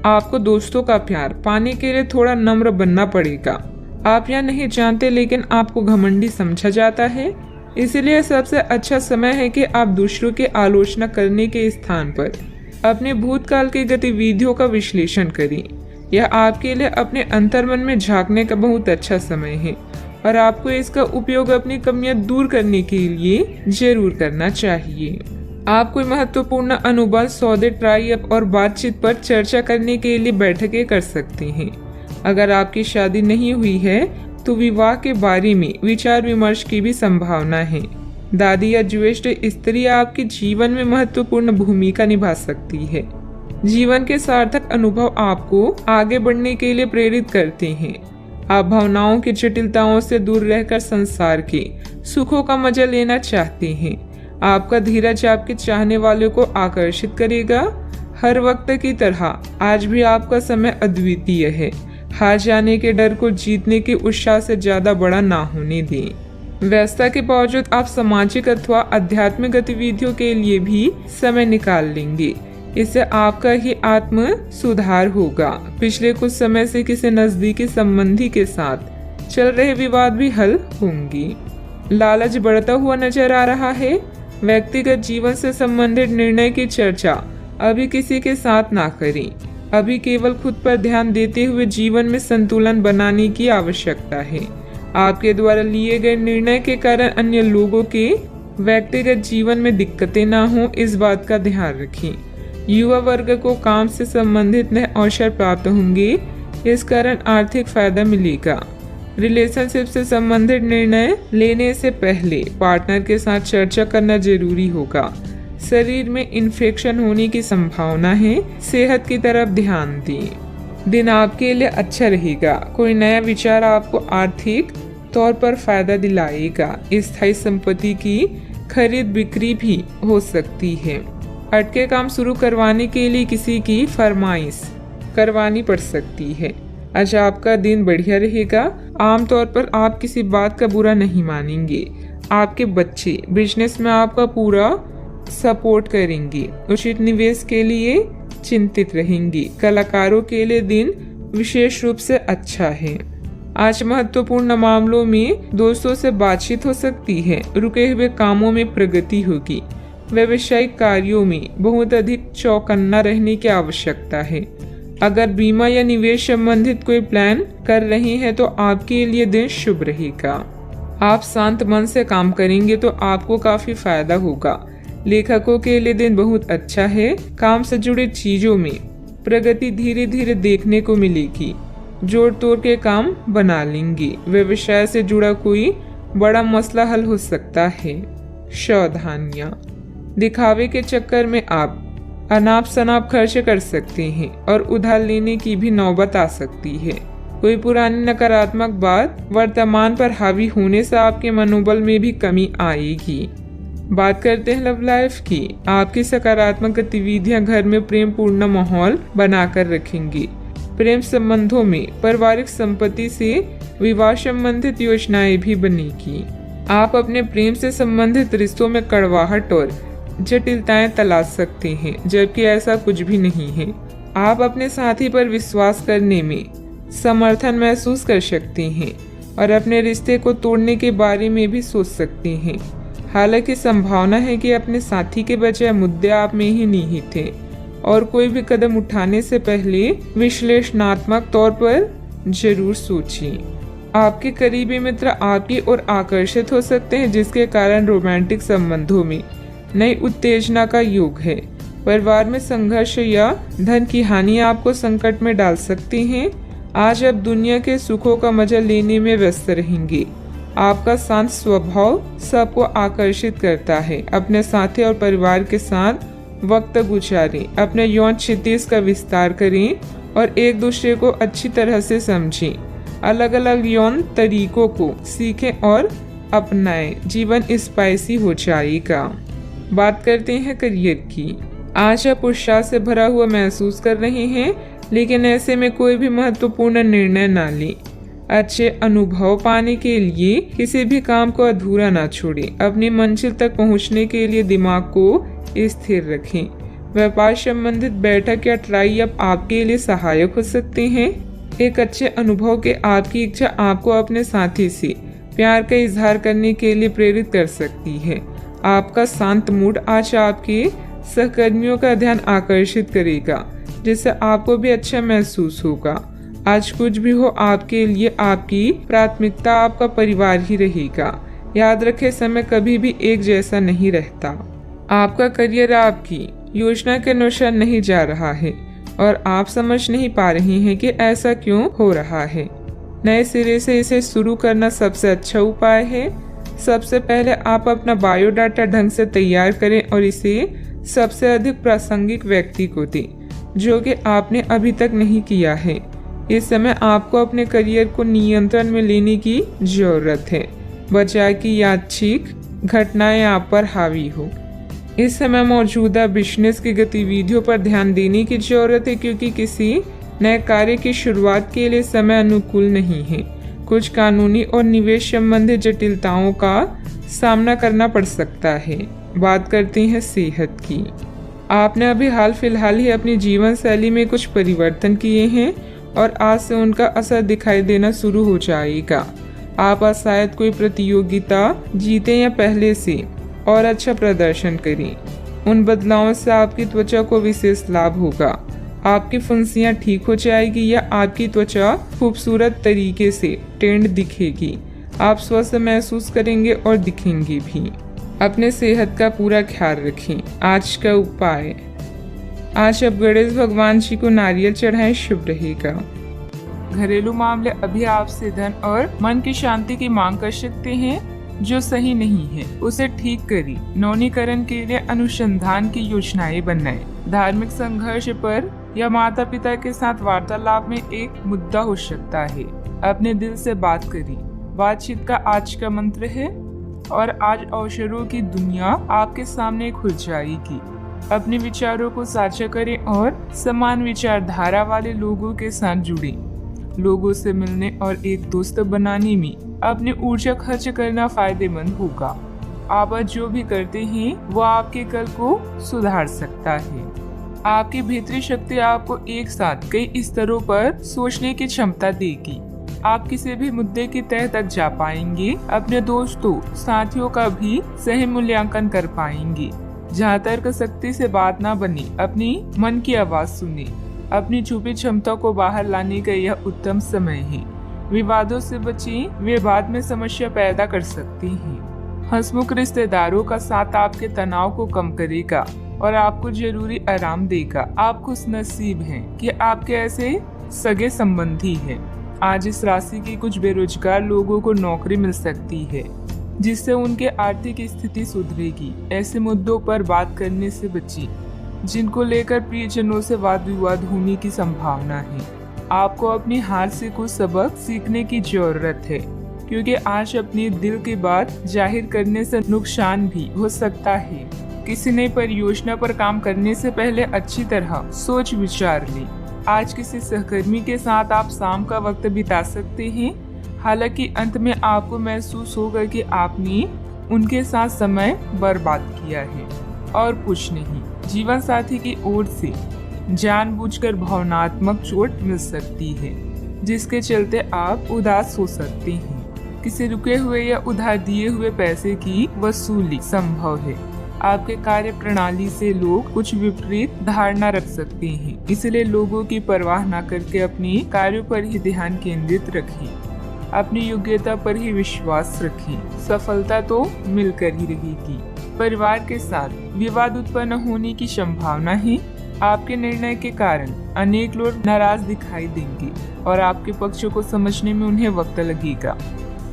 आपको दोस्तों का प्यार पाने के लिए थोड़ा नम्र बनना पड़ेगा। आप यह नहीं जानते लेकिन आपको घमंडी समझा जाता है, इसलिए सबसे अच्छा समय है कि आप दूसरों की आलोचना करने के स्थान पर अपने भूतकाल की गतिविधियों का विश्लेषण करें। यह आपके लिए अपने अंतर्मन में झांकने का बहुत अच्छा समय है और आपको इसका उपयोग अपनी कमियां दूर करने के लिए जरूर करना चाहिए। आप कोई महत्वपूर्ण अनुबंध, सौदे, ट्राई अप और बातचीत पर चर्चा करने के लिए बैठकें कर सकते हैं। अगर आपकी शादी नहीं हुई है तो विवाह के बारे में विचार विमर्श की भी संभावना है। दादी या ज्येष्ठ स्त्री आपके जीवन में महत्वपूर्ण भूमिका निभा सकती है। जीवन के सार्थक अनुभव आपको आगे बढ़ने के लिए प्रेरित करते हैं। आप भावनाओं की जटिलताओं से दूर रहकर संसार के सुखों का मजा लेना चाहते हैं। आपका धीरज आपके चाहने वालों को आकर्षित करेगा। हर वक्त की तरह आज भी आपका समय अद्वितीय है। हार जाने के डर को जीतने के उत्साह से ज्यादा बड़ा ना होने दें। व्यस्तता के बावजूद आप सामाजिक अथवा आध्यात्मिक गतिविधियों के लिए भी समय निकाल लेंगे। इससे आपका ही आत्म सुधार होगा। पिछले कुछ समय से किसी नजदीकी संबंधी के साथ चल रहे विवाद भी हल होंगे। लालच बढ़ता हुआ नजर आ रहा है। व्यक्तिगत जीवन से संबंधित निर्णय की चर्चा अभी किसी के साथ ना करें। अभी केवल खुद पर ध्यान देते हुए जीवन में संतुलन बनाने की आवश्यकता है। आपके द्वारा लिए गए निर्णय के कारण अन्य लोगों के व्यक्तिगत जीवन में दिक्कतें ना हो, इस बात का ध्यान रखें। युवा वर्ग को काम से संबंधित नए अवसर प्राप्त होंगे, इस कारण आर्थिक फायदा मिलेगा। रिलेशनशिप से संबंधित निर्णय लेने से पहले पार्टनर के साथ चर्चा करना जरूरी होगा। शरीर में इन्फेक्शन होने की संभावना है, सेहत की तरफ ध्यान दें। दिन आपके लिए अच्छा रहेगा। कोई नया विचार आपको आर्थिक तौर पर फायदा दिलाएगा। स्थायी संपत्ति की खरीद बिक्री भी हो सकती है। अटके काम शुरू करवाने के लिए किसी की फरमाइश करवानी पड़ सकती है। आज आपका दिन बढ़िया रहेगा। आमतौर पर आप किसी बात का बुरा नहीं मानेंगे। आपके बच्चे बिजनेस में आपका पूरा सपोर्ट करेंगे। उचित निवेश के लिए चिंतित रहेंगे। कलाकारों के लिए दिन विशेष रूप से अच्छा है। आज महत्वपूर्ण मामलों में दोस्तों से बातचीत हो सकती है। रुके हुए कामों में प्रगति होगी। व्यावसायिक कार्यों में बहुत अधिक चौकन्ना रहने की आवश्यकता है। अगर बीमा या निवेश संबंधित कोई प्लान कर रहे हैं तो आपके लिए दिन शुभ रहेगा। आप शांत मन से काम करेंगे तो आपको काफी फायदा होगा। लेखकों के लिए दिन बहुत अच्छा है। काम से जुड़े चीजों में प्रगति धीरे धीरे देखने को मिलेगी। जोड़ तोड़ के काम बना लेंगे। व्यवसाय से जुड़ा कोई बड़ा मसला हल हो सकता है। सावधानियां, दिखावे के चक्कर में आप अनाप शनाप खर्च कर सकते हैं और उधार लेने की भी नौबत आ सकती है। कोई पुरानी नकारात्मक बात वर्तमान पर हावी होने से आपके मनोबल में भी कमी आएगी। बात करते हैं लव लाइफ की। आपकी सकारात्मक गतिविधियां घर में प्रेम पूर्ण माहौल बनाकर रखेंगी। प्रेम संबंधों में पारिवारिक संपत्ति से विवाह संबंधित योजनाएं भी बनेगी। आप अपने प्रेम से संबंधित रिश्तों में कड़वाहट और जटिलताएं तलाश सकते हैं, जबकि ऐसा कुछ भी नहीं है। आप अपने साथी पर विश्वास करने में समर्थन महसूस कर सकते हैं और अपने रिश्ते को तोड़ने के बारे में भी सोच सकते हैं। हालांकि संभावना है कि अपने साथी के बजाय मुद्दे आप में ही निहित थे और कोई भी कदम उठाने से पहले विश्लेषणात्मक तौर पर जरूर सोचें। आपके करीबी मित्र आपकी ओर आकर्षित हो सकते हैं, जिसके कारण रोमांटिक संबंधों में नई उत्तेजना का योग है। परिवार में संघर्ष या धन की हानि आपको संकट में डाल सकते हैं। आज आप दुनिया के सुखों का मजा लेने में व्यस्त रहेंगे। आपका शांत स्वभाव सबको आकर्षित करता है। अपने साथी और परिवार के साथ वक्त गुजारें। अपने यौन क्षितिज का विस्तार करें और एक दूसरे को अच्छी तरह से समझें। अलग अलग यौन तरीकों को सीखें और अपनाएं। जीवन स्पाइसी हो जाएगा। बात करते हैं करियर की। आज आप उत्साह से भरा हुआ महसूस कर रहे हैं, लेकिन ऐसे में कोई भी महत्वपूर्ण निर्णय ना लें। अच्छे अनुभव पाने के लिए किसी भी काम को अधूरा ना छोड़ें। अपनी मंजिल तक पहुंचने के लिए दिमाग को स्थिर रखें। व्यापार संबंधित बैठक या ट्राई अप आपके लिए सहायक हो सकते हैं। एक अच्छे अनुभव के आपकी इच्छा आपको अपने साथी से प्यार का इजहार करने के लिए प्रेरित कर सकती है। आपका शांत मूड आज आपके सहकर्मियों का ध्यान आकर्षित करेगा, जिससे आपको भी अच्छा महसूस होगा। आज कुछ भी हो, आपके लिए आपकी प्राथमिकता आपका परिवार ही रहेगा। याद रखें, समय कभी भी एक जैसा नहीं रहता। आपका करियर आपकी योजना के अनुसार नहीं जा रहा है और आप समझ नहीं पा रहे हैं कि ऐसा क्यों हो रहा है। नए सिरे से इसे शुरू करना सबसे अच्छा उपाय है। सबसे पहले आप अपना बायोडाटा ढंग से तैयार करें और इसे सबसे अधिक प्रासंगिक व्यक्ति को दें, जो कि आपने अभी तक नहीं किया है। इस समय आपको अपने करियर को नियंत्रण में लेने की जरूरत है, बजाय कि यादृच्छिक घटनाएं आप पर हावी हो। इस समय मौजूदा बिजनेस की गतिविधियों पर ध्यान देने की जरूरत है, क्योंकि किसी नए कार्य की शुरुआत के लिए समय अनुकूल नहीं है। कुछ कानूनी और निवेश संबंधी जटिलताओं का सामना करना पड़ सकता है। बात करते हैं सेहत की। आपने अभी हाल फिलहाल ही अपनी जीवन शैली में कुछ परिवर्तन किए हैं और आज से उनका असर दिखाई देना शुरू हो जाएगा। आप शायद कोई प्रतियोगिता जीते या पहले से और अच्छा प्रदर्शन करें। उन बदलावों से आपकी त्वचा को विशेष लाभ होगा। आपकी फुंसियां ठीक हो जाएगी या आपकी त्वचा खूबसूरत तरीके से टेंड दिखेगी। आप स्वस्थ महसूस करेंगे और दिखेंगे भी। अपने सेहत का पूरा ख्याल रखें। आज का उपाय, आज आप गणेश भगवान जी को नारियल चढ़ाएं, शुभ रहेगा। घरेलू मामले अभी आपसे धन और मन की शांति की मांग कर सकते हैं, जो सही नहीं है उसे ठीक करिए। नवीनीकरण के लिए अनुसंधान की योजनाएं बनाएं। धार्मिक संघर्ष पर या माता पिता के साथ वार्तालाप में एक मुद्दा हो सकता है। अपने दिल से बात करिए। बातचीत का आज का मंत्र है और आज अवसरों की दुनिया आपके सामने खुल जाएगी। अपने विचारों को साझा करें और समान विचारधारा वाले लोगों के साथ जुड़ें। लोगों से मिलने और एक दोस्त बनाने में अपनी ऊर्जा खर्च करना फायदेमंद होगा। आप जो भी करते हैं वो आपके कल को सुधार सकता है। आपकी भीतरी शक्ति आपको एक साथ कई स्तरों पर सोचने की क्षमता देगी। आप किसी भी मुद्दे की तह तक जा पाएंगे। अपने दोस्तों साथियों का भी सही मूल्यांकन कर पाएंगे। जहाँ तर्क शक्ति से बात ना बने, अपनी मन की आवाज सुने। अपनी छुपी क्षमता को बाहर लाने का यह उत्तम समय है। विवादों से बचें, वे बाद में समस्या पैदा कर सकती हैं। हंसमुख रिश्तेदारों का साथ आपके तनाव को कम करेगा और आपको जरूरी आराम देगा। आप खुशनसीब हैं कि आपके ऐसे सगे संबंधी हैं। आज इस राशि की कुछ बेरोजगार लोगों को नौकरी मिल सकती है, जिससे उनके आर्थिक स्थिति सुधरेगी। ऐसे मुद्दों पर बात करने से बचें जिनको लेकर प्रियजनों से वाद विवाद होने की संभावना है। आपको अपनी हार से कुछ सबक सीखने की जरूरत है, क्योंकि आज अपने दिल की बात जाहिर करने से नुकसान भी हो सकता है। किसी नई परियोजना पर काम करने से पहले अच्छी तरह सोच विचार लें। आज किसी सहकर्मी के साथ आप शाम का वक्त बिता सकते हैं। हालांकि अंत में आपको महसूस होगा कि आपने उनके साथ समय बर्बाद किया है और कुछ नहीं। जीवन साथी की ओर से जानबूझकर भावनात्मक चोट मिल सकती है, जिसके चलते आप उदास हो सकते हैं। किसी रुके हुए या उधार दिए हुए पैसे की वसूली संभव है। आपके कार्य प्रणाली से लोग कुछ विपरीत धारणा रख सकते हैं, इसलिए लोगों की परवाह न करके अपने कार्यों पर ही ध्यान केंद्रित रखें। अपनी योग्यता पर ही विश्वास रखें। सफलता तो मिलकर ही रहेगी। परिवार के साथ विवाद उत्पन्न होने की संभावना है। आपके निर्णय के कारण अनेक लोग नाराज दिखाई देंगे और आपके पक्षों को समझने में उन्हें वक्त लगेगा।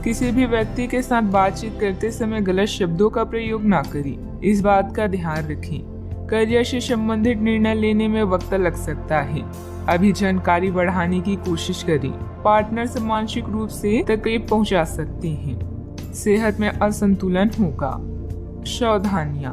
किसी भी व्यक्ति के साथ बातचीत करते समय गलत शब्दों का प्रयोग न करें, इस बात का ध्यान रखें। करियर से संबंधित निर्णय लेने में वक्त लग सकता है। अभी जानकारी बढ़ाने की कोशिश करें। पार्टनर से मानसिक रूप से तकलीफ पहुंचा सकते हैं। सेहत में असंतुलन होगा। सावधानियां,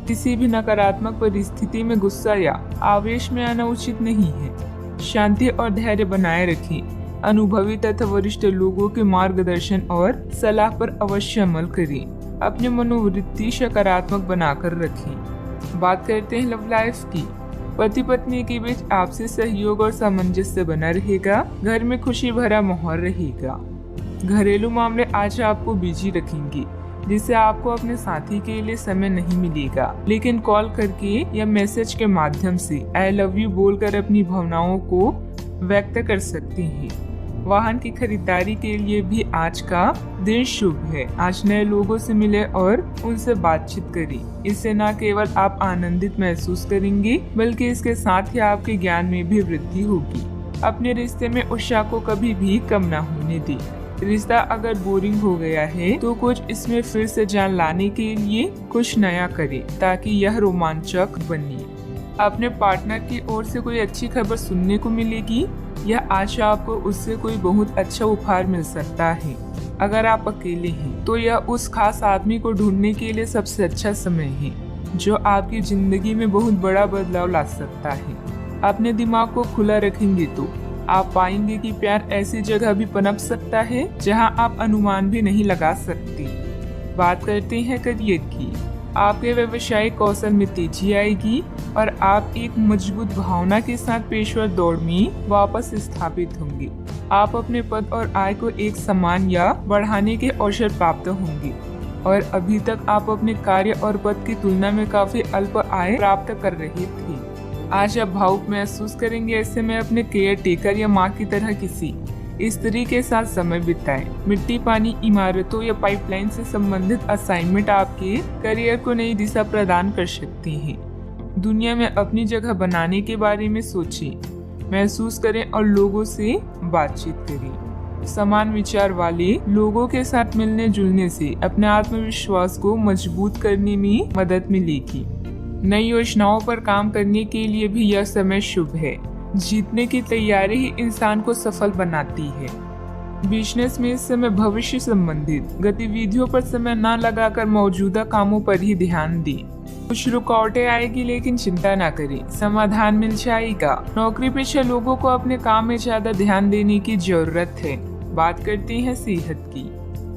किसी भी नकारात्मक परिस्थिति में गुस्सा या आवेश में आना उचित नहीं है। शांति और धैर्य बनाए रखें। अनुभवी तथा वरिष्ठ लोगों के मार्गदर्शन और सलाह पर अवश्य अमल करें। अपनी मनोवृत्ति सकारात्मक बनाकर रखें। बात करते हैं लव लाइफ की। पति पत्नी के बीच आपसी सहयोग और सामंजस्य बना रहेगा। घर में खुशी भरा माहौल रहेगा। घरेलू मामले आज आपको बिजी रखेंगे, जिससे आपको अपने साथी के लिए समय नहीं मिलेगा, लेकिन कॉल करके या मैसेज के माध्यम से आई लव यू बोलकर अपनी भावनाओं को व्यक्त कर सकते हैं। वाहन की खरीदारी के लिए भी आज का दिन शुभ है। आज नए लोगों से मिले और उनसे बातचीत करें। इससे न केवल आप आनंदित महसूस करेंगे, बल्कि इसके साथ ही आपके ज्ञान में भी वृद्धि होगी। अपने रिश्ते में उत्साह को कभी भी कम न होने दें। रिश्ता अगर बोरिंग हो गया है तो कुछ इसमें फिर से जान लाने के लिए कुछ नया करें, ताकि यह रोमांचक बने। अपने पार्टनर की ओर से कोई अच्छी खबर सुनने को मिलेगी या आज आपको उससे कोई बहुत अच्छा उपहार मिल सकता है। अगर आप अकेले हैं तो यह उस खास आदमी को ढूंढने के लिए सबसे अच्छा समय है, जो आपकी जिंदगी में बहुत बड़ा बदलाव ला सकता है। अपने दिमाग को खुला रखेंगे तो आप पाएंगे कि प्यार ऐसी जगह भी पनप सकता है जहां आप अनुमान भी नहीं लगा सकते। बात करते हैं करियर की। आपके व्यवसायिक कौशल में तेजी आएगी और आप एक मजबूत भावना के साथ पेशेवर दौड़ में वापस स्थापित होंगे। आप अपने पद और आय को एक समान या बढ़ाने के अवसर प्राप्त होंगे, और अभी तक आप अपने कार्य और पद की तुलना में काफी अल्प आय प्राप्त कर रहे थे। आज आप भावुक महसूस करेंगे। ऐसे में अपने केयर टेकर या माँ की तरह किसी स्त्री के साथ समय बिताएं। मिट्टी, पानी, इमारतों या पाइपलाइन से संबंधित असाइनमेंट आपके करियर को नई दिशा प्रदान कर सकती हैं। दुनिया में अपनी जगह बनाने के बारे में सोचें, महसूस करें और लोगों से बातचीत करें। समान विचार वाले लोगों के साथ मिलने जुलने से अपने आत्मविश्वास को मजबूत करने में मदद मिलेगी। नई योजनाओं पर काम करने के लिए भी यह समय शुभ है। जीतने की तैयारी ही इंसान को सफल बनाती है। बिजनेस में इस समय भविष्य संबंधित गतिविधियों पर समय न लगाकर मौजूदा कामों पर ही ध्यान दें। कुछ रुकावटें आएगी, लेकिन चिंता न करें, समाधान मिल जाएगा। नौकरी पेशा लोगों को अपने काम में ज्यादा ध्यान देने की जरूरत है। बात करते हैं सेहत की।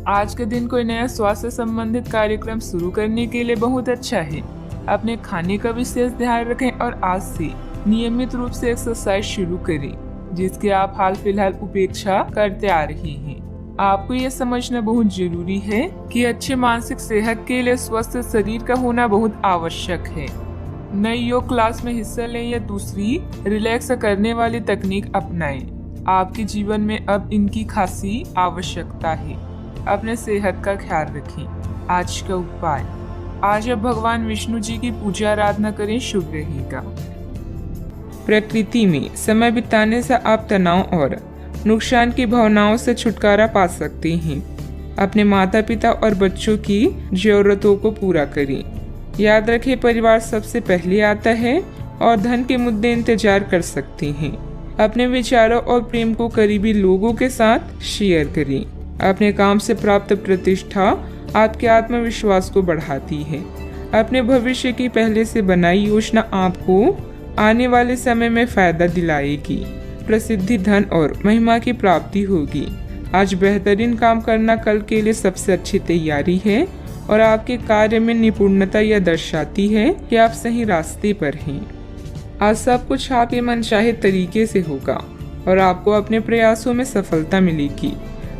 आज के दिन कोई नया स्वास्थ्य संबंधित कार्यक्रम शुरू करने के लिए बहुत अच्छा है। अपने खाने का विशेष ध्यान रखें और आज से नियमित रूप से एक्सरसाइज शुरू करें, जिसकी आप हाल फिलहाल उपेक्षा करते आ रहे हैं। आपको यह समझना बहुत जरूरी है कि अच्छे मानसिक सेहत के लिए स्वस्थ शरीर का होना बहुत आवश्यक है। नई योग क्लास में हिस्सा लें या दूसरी रिलैक्स करने वाली तकनीक अपनाएं। आपके जीवन में अब इनकी खासी आवश्यकता है। अपने सेहत का ख्याल रखें। आज का उपाय, आज आप भगवान विष्णु जी की पूजा आराधना करें, शुभ रहेगा। प्रकृति में समय बिताने से आप तनाव और नुकसान की भावनाओं से छुटकारा पा सकते हैं। अपने माता पिता और बच्चों की जरूरतों को पूरा करें। याद रखें, परिवार सबसे पहले आता है और धन के मुद्दे इंतजार कर सकते हैं। अपने विचारों और प्रेम को करीबी लोगों के साथ शेयर करें। अपने काम से प्राप्त प्रतिष्ठा आपके आत्मविश्वास को बढ़ाती है। अपने भविष्य की पहले से बनाई योजना आपको आने वाले समय में फायदा दिलाएगी। प्रसिद्धि, धन और महिमा की प्राप्ति होगी। आज बेहतरीन काम करना कल के लिए सबसे अच्छी तैयारी है और आपके कार्य में निपुणता यह दर्शाती है कि आप सही रास्ते पर हैं। आज सब कुछ आपके मनचाहे तरीके से होगा और आपको अपने प्रयासों में सफलता मिलेगी।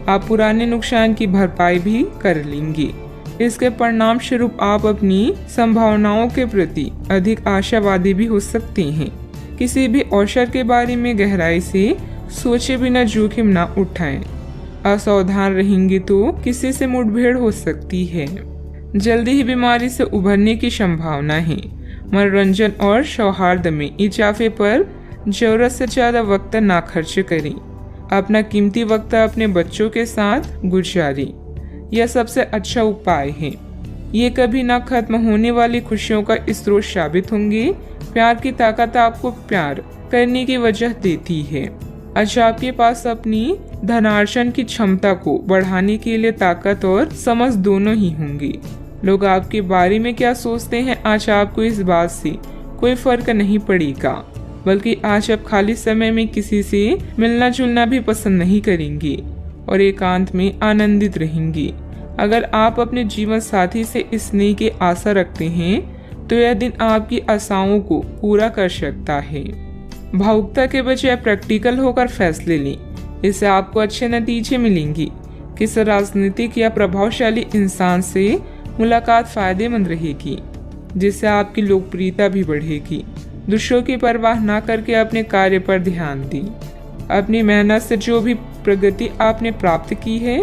आप पुराने नुकसान की भरपाई भी कर लेंगे। इसके परिणाम स्वरूप आप अपनी संभावनाओं के प्रति अधिक आशावादी भी हो सकते हैं। किसी भी अवसर के बारे में गहराई से सोचे बिना जोखिम न उठाएं। असावधान रहेंगे तो किसी से मुठभेड़ हो सकती है। जल्दी ही बीमारी से उभरने की संभावना है। मनोरंजन और सौहार्द में इजाफे पर जरूरत से ज्यादा वक्त ना खर्च करें। अपना कीमती वक्त अपने बच्चों के साथ गुजारें। यह सबसे अच्छा उपाय है। ये कभी ना खत्म होने वाली खुशियों का स्रोत साबित होंगे। प्यार की ताकत आपको प्यार करने की वजह देती है। आज आपके पास अपनी धनार्जन की क्षमता को बढ़ाने के लिए ताकत और समझ दोनों ही होंगी। लोग आपके बारे में क्या सोचते हैं, आज आपको इस बात से कोई फर्क नहीं पड़ेगा, बल्कि आज आप खाली समय में किसी से मिलना जुलना भी पसंद नहीं करेंगे और एकांत में आनंदित रहेंगे। अगर आप अपने जीवन साथी से स्नेह की आशा रखते हैं तो यह दिन आपकी आशाओं को पूरा कर सकता है। भावुकता के बजाय प्रैक्टिकल होकर फैसले लें, इससे आपको अच्छे नतीजे मिलेंगे। किसी राजनीतिक या प्रभावशाली इंसान से मुलाकात फायदेमंद रहेगी, जिससे आपकी लोकप्रियता भी बढ़ेगी। दूसरों की परवाह न करके अपने कार्य पर ध्यान दें। अपनी मेहनत से जो भी प्रगति आपने प्राप्त की है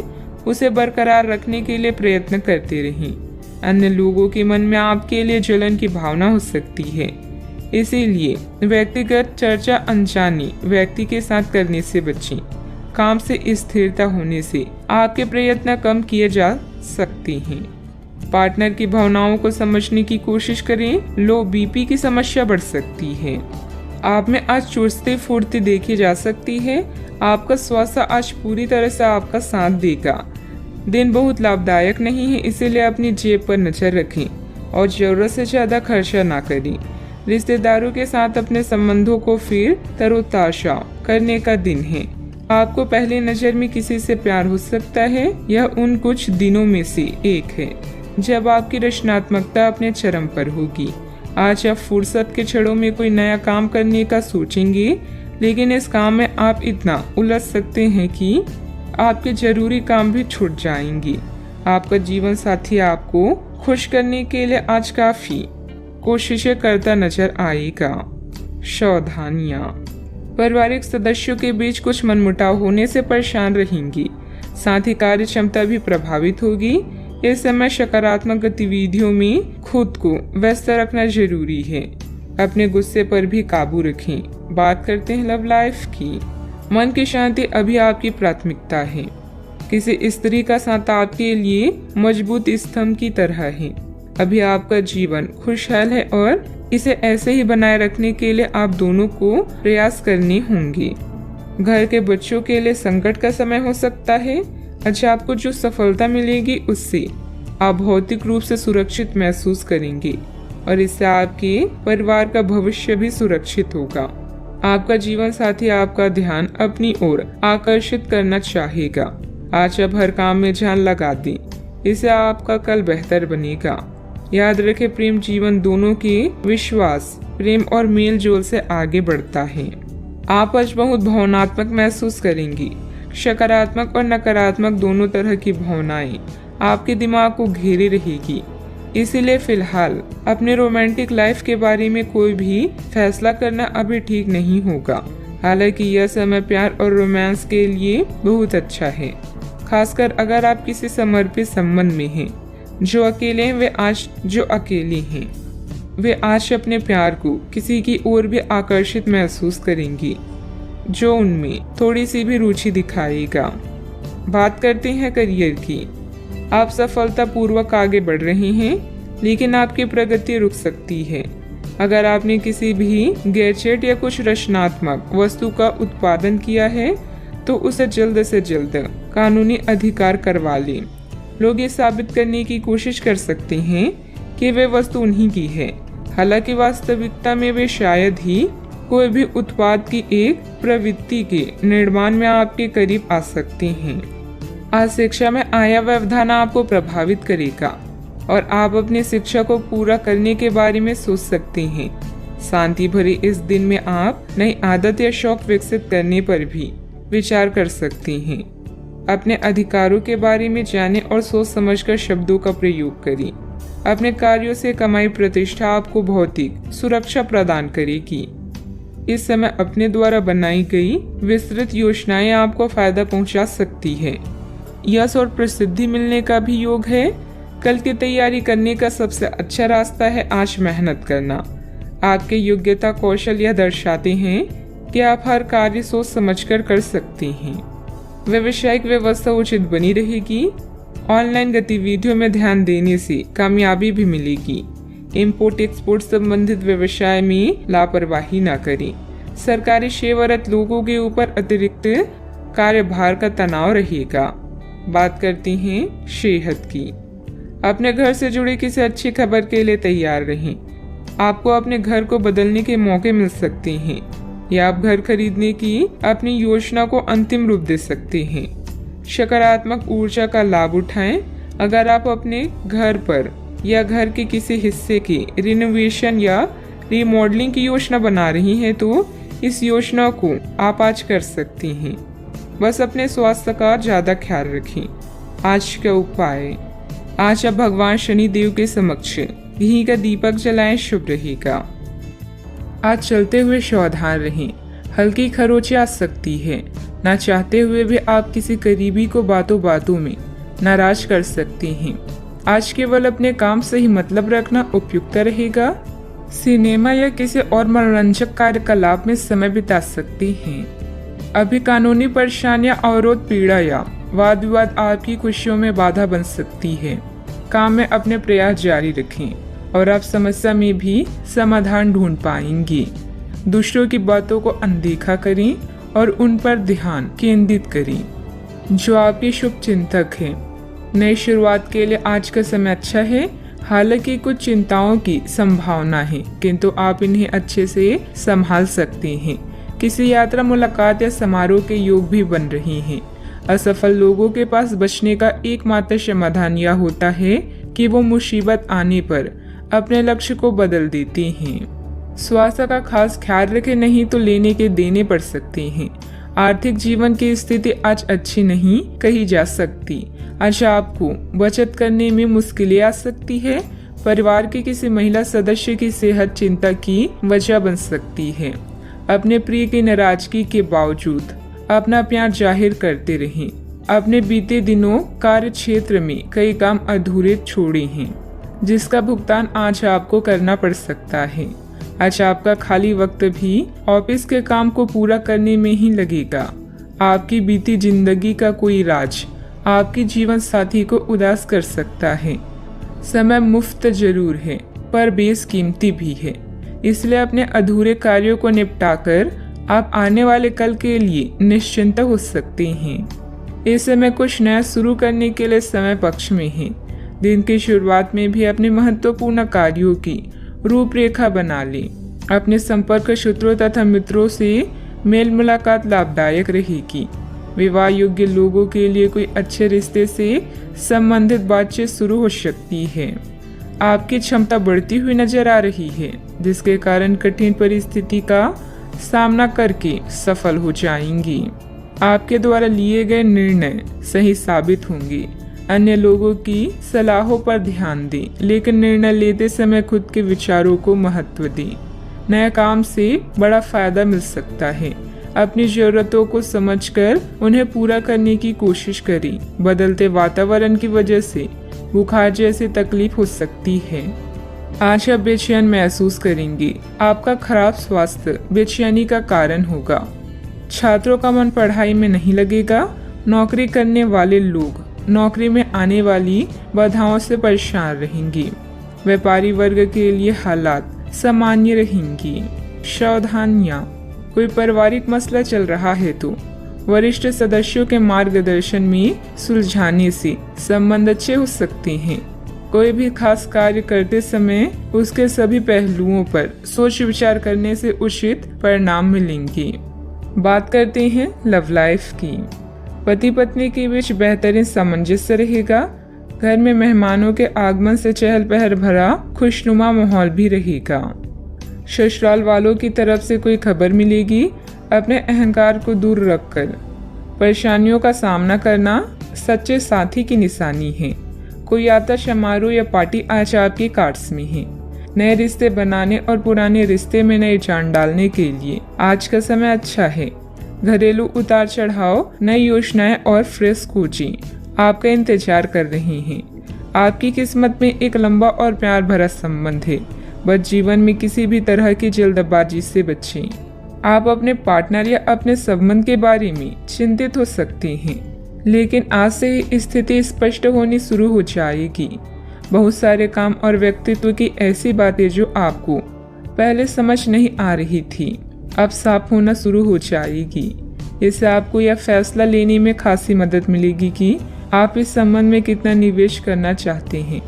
उसे बरकरार रखने के लिए प्रयत्न करते रहें। अन्य लोगों के मन में आपके लिए जलन की भावना हो सकती है, इसीलिए व्यक्तिगत चर्चा अनजाने व्यक्ति के साथ करने से बचें। काम से स्थिरता होने से आपके प्रयत्न कम किए जा सकते हैं। पार्टनर की भावनाओं को समझने की कोशिश करें, लो बीपी की समस्या बढ़ सकती है। आप में आज चुस्ती फुर्ती देखी जा सकती है। आपका स्वास्थ्य आज पूरी तरह से आपका साथ देगा। दिन बहुत लाभदायक नहीं है, इसीलिए अपनी जेब पर नजर रखें और जरूरत से ज्यादा खर्चा ना करें। रिश्तेदारों के साथ अपने संबंधों को फिर तरोताजा करने का दिन है। आपको पहली नजर में किसी से प्यार हो सकता है। यह उन कुछ दिनों में से एक है जब आपकी रचनात्मकता अपने चरम पर होगी। आज आप फुर्सत के क्षणों में कोई नया काम करने का सोचेंगे, लेकिन इस काम में आप इतना उलझ सकते हैं कि आपके जरूरी काम भी छूट जाएंगे। आपका जीवन साथी आपको खुश करने के लिए आज काफी कोशिशें करता नजर आएगा। सावधानियां, पारिवारिक सदस्यों के बीच कुछ मनमुटाव होने से परेशान रहेंगी, साथ ही कार्य क्षमता भी प्रभावित होगी। इस समय सकारात्मक गतिविधियों में खुद को व्यस्त रखना जरूरी है। अपने गुस्से पर भी काबू रखें। बात करते हैं लव लाइफ की। मन की शांति अभी आपकी प्राथमिकता है। किसी स्त्री का साथ आपके लिए मजबूत स्तंभ की तरह है। अभी आपका जीवन खुशहाल है और इसे ऐसे ही बनाए रखने के लिए आप दोनों को प्रयास करने होंगे। घर के बच्चों के लिए संकट का समय हो सकता है। अच्छा, आपको जो सफलता मिलेगी उससे आप भौतिक रूप से सुरक्षित महसूस करेंगे और इससे आपके परिवार का भविष्य भी सुरक्षित होगा। आपका जीवन साथी आपका ध्यान अपनी ओर आकर्षित करना चाहेगा। आज आप हर काम में जान लगा दें, इससे आपका कल बेहतर बनेगा। याद रखें, प्रेम जीवन दोनों के विश्वास, प्रेम और मेल जोल से आगे बढ़ता है। आप आज बहुत भावनात्मक महसूस करेंगी। सकारात्मक और नकारात्मक दोनों तरह की भावनाएं आपके दिमाग को घेरे रहेगी। इसीलिए फिलहाल अपने रोमांटिक लाइफ के बारे में कोई भी फैसला करना अभी ठीक नहीं होगा। हालांकि यह समय प्यार और रोमांस के लिए बहुत अच्छा है, खासकर अगर आप किसी समर्पित संबंध में हैं। जो अकेले हैं वे आज अपने प्यार को किसी की ओर भी आकर्षित महसूस करेंगी जो उनमें थोड़ी सी भी रुचि दिखाएगा। बात करते हैं करियर की। आप सफलतापूर्वक आगे बढ़ रहे हैं, लेकिन आपकी प्रगति रुक सकती है। अगर आपने किसी भी गैजेट या कुछ रचनात्मक वस्तु का उत्पादन किया है तो उसे जल्द से जल्द कानूनी अधिकार करवा लें। लोग ये साबित करने की कोशिश कर सकते हैं कि वे वस्तु उन्हीं की है, हालांकि वास्तविकता में वे शायद ही कोई भी उत्पाद की एक प्रवृत्ति के निर्माण में आपके करीब आ सकते हैं। आज शिक्षा में आया व्यवधान आपको प्रभावित करेगा और आप अपनी शिक्षा को पूरा करने के बारे में सोच सकते हैं। शांति भरे इस दिन में आप नई आदत या शौक विकसित करने पर भी विचार कर सकते हैं। अपने अधिकारों के बारे में जानें और सोच समझकर शब्दों का प्रयोग करें। अपने कार्यों से कमाई प्रतिष्ठा आपको भौतिक सुरक्षा प्रदान करेगी। इस समय अपने द्वारा बनाई गई विस्तृत योजनाएं आपको फायदा पहुंचा सकती है। यश और प्रसिद्धि मिलने का भी योग है। कल की तैयारी करने का सबसे अच्छा रास्ता है आज मेहनत करना। आपके योग्यता कौशल यह दर्शाते हैं कि आप हर कार्य सोच समझकर कर सकते हैं। व्यावसायिक व्यवस्था उचित बनी रहेगी। ऑनलाइन गतिविधियों में ध्यान देने से कामयाबी भी मिलेगी। इम्पोर्ट एक्सपोर्ट संबंधित व्यवसाय में लापरवाही न करें। सरकारी सेवारत लोगों के ऊपर अतिरिक्त कार्यभार का तनाव रहेगा। बात करते हैं सेहत की। अपने घर से जुड़ी किसी अच्छी खबर के लिए तैयार रहें। आपको अपने घर को बदलने के मौके मिल सकते हैं या आप घर खरीदने की अपनी योजना को अंतिम रूप दे सकते हैं। सकारात्मक ऊर्जा का लाभ उठाएं। अगर आप अपने घर पर या घर के किसी हिस्से की रिनोवेशन या रिमॉडलिंग की योजना बना रही हैं तो इस योजना को आप आज कर सकती हैं। बस अपने स्वास्थ्य का ज़्यादा ख्याल रखें। आज का उपाय, आज आप भगवान शनि देव के समक्ष घी का दीपक जलाएं, शुभ रहेगा। आज चलते हुए सावधान रहें, हल्की खरोंच आ सकती है। ना चाहते हुए भी आप किसी करीबी को बातों बातों में नाराज कर सकती हैं। आज केवल अपने काम से ही मतलब रखना उपयुक्त रहेगा। सिनेमा या किसी और मनोरंजक कार्यकलाप में समय बिता सकती हैं। अभी कानूनी परेशानियां, अवरोध, पीड़ा या वाद विवाद आपकी खुशियों में बाधा बन सकती है। काम में अपने प्रयास जारी रखें और आप समस्या में भी समाधान ढूंढ पाएंगी। दूसरों की बातों को अनदेखा करें और उन पर ध्यान केंद्रित करें जो आपके शुभ चिंतक हैं। नई शुरुआत के लिए आज का समय अच्छा है। हालांकि कुछ चिंताओं की संभावना है, किंतु आप इन्हें अच्छे से संभाल सकते हैं। किसी यात्रा, मुलाकात या समारोह के योग भी बन रहे हैं। असफल लोगों के पास बचने का एकमात्र समाधान यह होता है कि वो मुसीबत आने पर अपने लक्ष्य को बदल देते हैं। स्वास्थ्य का खास ख्याल रखें, नहीं तो लेने के देने पड़ सकते हैं। आर्थिक जीवन की स्थिति आज अच्छी नहीं कही जा सकती। आज आपको बचत करने में मुश्किलें आ सकती है। परिवार के किसी महिला सदस्य की सेहत चिंता की वजह बन सकती है। अपने प्रिय की नाराजगी के बावजूद अपना प्यार जाहिर करते रहें। अपने बीते दिनों कार्य क्षेत्र में कई काम अधूरे छोड़े हैं, जिसका भुगतान आज आपको करना पड़ सकता है। आज आपका खाली वक्त भी ऑफिस के काम को पूरा करने में ही लगेगा। आपकी बीती जिंदगी का कोई राज आपकी जीवन साथी को उदास कर सकता है। समय मुफ्त जरूर है, पर बेशकीमती भी है। इसलिए अपने अधूरे कार्यों को निपटाकर आप आने वाले कल के लिए निश्चिंत हो सकते हैं। इस समय कुछ नया शुरू करने के लिए समय पक्ष में है। दिन की शुरुआत में भी अपने महत्वपूर्ण कार्यों की रूपरेखा बना लें। अपने संपर्क सूत्रों तथा मित्रों से मेल मुलाकात लाभदायक रहेगी। विवाह योग्य लोगों के लिए कोई अच्छे रिश्ते से संबंधित बातचीत शुरू हो सकती है। आपकी क्षमता बढ़ती हुई नजर आ रही है, जिसके कारण कठिन परिस्थिति का सामना करके सफल हो जाएंगी। आपके द्वारा लिए गए निर्णय सही साबित होंगे। अन्य लोगों की सलाहों पर ध्यान दें, लेकिन निर्णय लेते समय खुद के विचारों को महत्व दें। नए काम से बड़ा फायदा मिल सकता है। अपनी जरूरतों को समझकर उन्हें पूरा करने की कोशिश करें। बदलते वातावरण की वजह से बुखार जैसी तकलीफ हो सकती है। आज आप बेचैन महसूस करेंगे। आपका खराब स्वास्थ्य बेचैनी का कारण होगा। छात्रों का मन पढ़ाई में नहीं लगेगा। नौकरी करने वाले लोग नौकरी में आने वाली बाधाओं से परेशान रहेंगे। व्यापारी वर्ग के लिए हालात सामान्य रहेंगी। सावधानियां, कोई पारिवारिक मसला चल रहा है तो वरिष्ठ सदस्यों के मार्गदर्शन में सुलझाने से संबंध अच्छे हो सकते हैं। कोई भी खास कार्य करते समय उसके सभी पहलुओं पर सोच विचार करने से उचित परिणाम मिलेंगे। बात करते हैं लव लाइफ की। पति पत्नी के बीच बेहतरीन सामंजस्य रहेगा। घर में मेहमानों के आगमन से चहल पहल भरा खुशनुमा माहौल भी रहेगा। ससुराल वालों की तरफ से कोई खबर मिलेगी। अपने अहंकार को दूर रखकर परेशानियों का सामना करना सच्चे साथी की निशानी है। कोई यात्रा, समारोह या पार्टी आज आपके कार्ड्स में है। नए रिश्ते बनाने और पुराने रिश्ते में नई जान डालने के लिए आज का समय अच्छा है। घरेलू उतार चढ़ाव, नई योजनाएं और फ्रेश खोजें आपका इंतजार कर रहे हैं। आपकी किस्मत में एक लंबा और प्यार भरा संबंध है। बस जीवन में किसी भी तरह की जल्दबाजी से बचें। आप अपने पार्टनर या अपने संबंध के बारे में चिंतित हो सकते हैं, लेकिन आज से ही स्थिति स्पष्ट होनी शुरू हो जाएगी। बहुत सारे काम और व्यक्तित्व की ऐसी बातें जो आपको पहले समझ नहीं आ रही थी, अब साफ होना शुरू हो जाएगी। इससे आपको यह फैसला लेने में खासी मदद मिलेगी कि आप इस संबंध में कितना निवेश करना चाहते हैं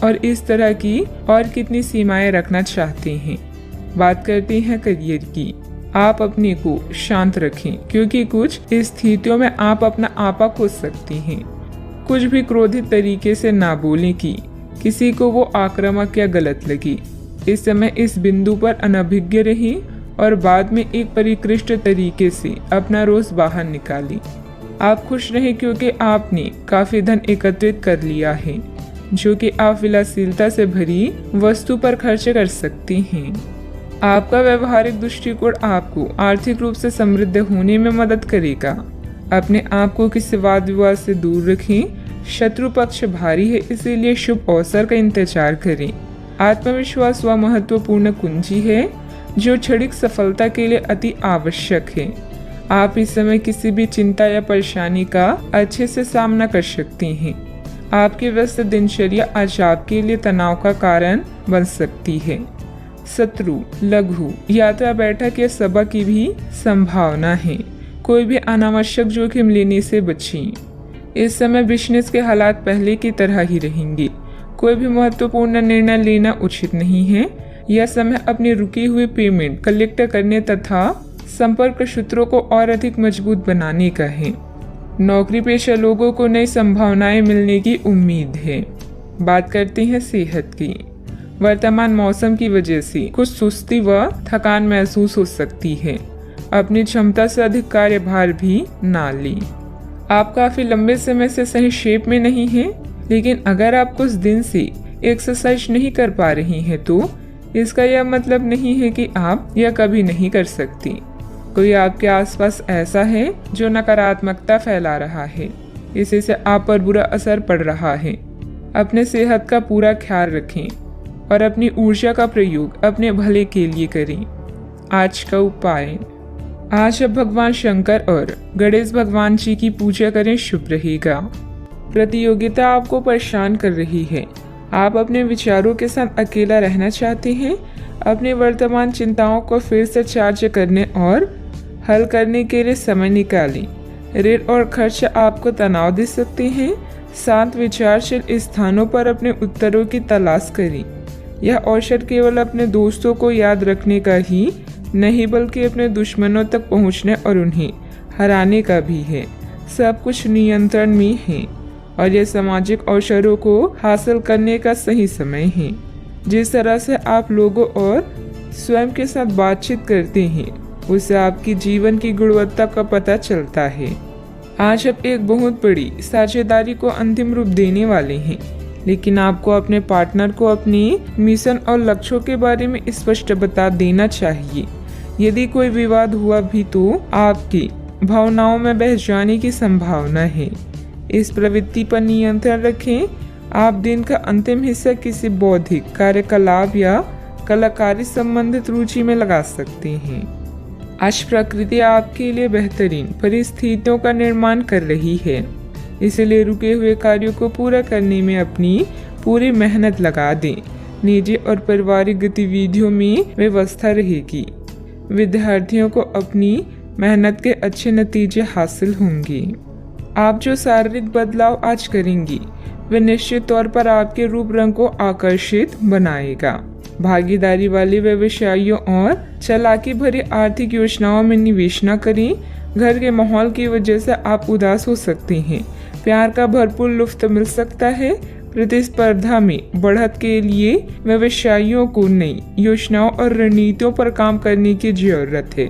और इस तरह की और कितनी सीमाएं रखना चाहते हैं। बात करते हैं करियर की। आप अपने को शांत रखें, क्योंकि कुछ स्थितियों में आप अपना आपा खो सकती हैं। कुछ भी क्रोधित तरीके से ना बोलें कि किसी को वो आक्रामक या गलत लगी। इस समय इस बिंदु पर अनभिज्ञ रही और बाद में एक परिष्कृत तरीके से अपना रोज बाहर निकाली। आप खुश रहें क्योंकि आपने काफी धन एकत्रित कर लिया है जो कि आप विलासिता से भरी वस्तु पर खर्च कर सकते हैं। आपका व्यवहारिक दृष्टिकोण आपको आर्थिक रूप से समृद्ध होने में मदद करेगा। अपने आप को किसी वाद विवाद से दूर रखें। शत्रु पक्ष भारी है, इसीलिए शुभ अवसर का इंतजार करें। आत्मविश्वास वह महत्वपूर्ण कुंजी है जो क्षणिक सफलता के लिए अति आवश्यक है। आप इस समय किसी भी चिंता या परेशानी का अच्छे से सामना कर सकते हैं। आपकी व्यस्त दिनचर्या आज आपके लिए तनाव का कारण बन सकती है। शत्रु, लघु यात्रा, बैठक या सभा की भी संभावना है। कोई भी अनावश्यक जोखिम लेने से बचें। इस समय बिजनेस के हालात पहले की तरह ही रहेंगे। कोई भी महत्वपूर्ण निर्णय लेना उचित नहीं है। यह समय अपनी रुकी हुई पेमेंट कलेक्ट करने तथा संपर्क सूत्रों को और अधिक मजबूत बनाने का है। नौकरी पेशा लोगों को नई संभावनाएं मिलने की उम्मीद है। बात करते हैं सेहत की। वर्तमान मौसम की वजह से कुछ सुस्ती व थकान महसूस हो सकती है। अपनी क्षमता से अधिक कार्यभार भी ना लें। आप काफी लंबे समय से सही शेप में नहीं हैं, लेकिन अगर आप कुछ दिन से एक्सरसाइज नहीं कर पा रही हैं तो इसका यह मतलब नहीं है कि आप यह कभी नहीं कर सकती। कोई आपके आसपास ऐसा है जो नकारात्मकता फैला रहा है, इसी से आप पर बुरा असर पड़ रहा है। अपने सेहत का पूरा ख्याल रखें और अपनी ऊर्जा का प्रयोग अपने भले के लिए करें। आज का उपाय, आज अब भगवान शंकर और गणेश भगवान जी की पूजा करें, शुभ रहेगा। प्रतियोगिता आपको परेशान कर रही है। आप अपने विचारों के साथ अकेला रहना चाहते हैं। अपनी वर्तमान चिंताओं को फिर से चार्ज करने और हल करने के लिए समय निकालें। ऋण और खर्च आपको तनाव दे सकते हैं। शांत विचारशील स्थानों पर अपने उत्तरों की तलाश करें। यह अवसर केवल अपने दोस्तों को याद रखने का ही नहीं बल्कि अपने दुश्मनों तक पहुंचने और उन्हें हराने का भी है। सब कुछ नियंत्रण में है और यह सामाजिक अवसरों को हासिल करने का सही समय है। जिस तरह से आप लोगों और स्वयं के साथ बातचीत करते हैं उससे आपकी जीवन की गुणवत्ता का पता चलता है। आज आप एक बहुत बड़ी साझेदारी को अंतिम रूप देने वाले हैं, लेकिन आपको अपने पार्टनर को अपने मिशन और लक्ष्यों के बारे में स्पष्ट बता देना चाहिए। यदि कोई विवाद हुआ भी तो आपकी भावनाओं में बह जाने की संभावना है। इस प्रवृत्ति पर नियंत्रण रखें। आप दिन का अंतिम हिस्सा किसी बौद्धिक कार्यकलाप या कलाकारी संबंधित रुचि में लगा सकते हैं। आज प्रकृति आपके लिए बेहतरीन परिस्थितियों का निर्माण कर रही है, इसलिए रुके हुए कार्यों को पूरा करने में अपनी पूरी मेहनत लगा दें। निजी और पारिवारिक गतिविधियों में व्यवस्था रहेगी। विद्यार्थियों को अपनी मेहनत के अच्छे नतीजे हासिल होंगे। आप जो शारीरिक बदलाव आज करेंगी वे निश्चित तौर पर आपके रूप रंग को आकर्षित बनाएगा। भागीदारी वाले व्यवसायियों और चालाकी भरी आर्थिक योजनाओं में निवेश न करें। घर के माहौल की वजह से आप उदास हो सकते हैं। प्यार का भरपूर लुत्फ मिल सकता है। प्रतिस्पर्धा में बढ़त के लिए व्यवसायियों को नई योजनाओं और रणनीतियों पर काम करने की जरूरत है।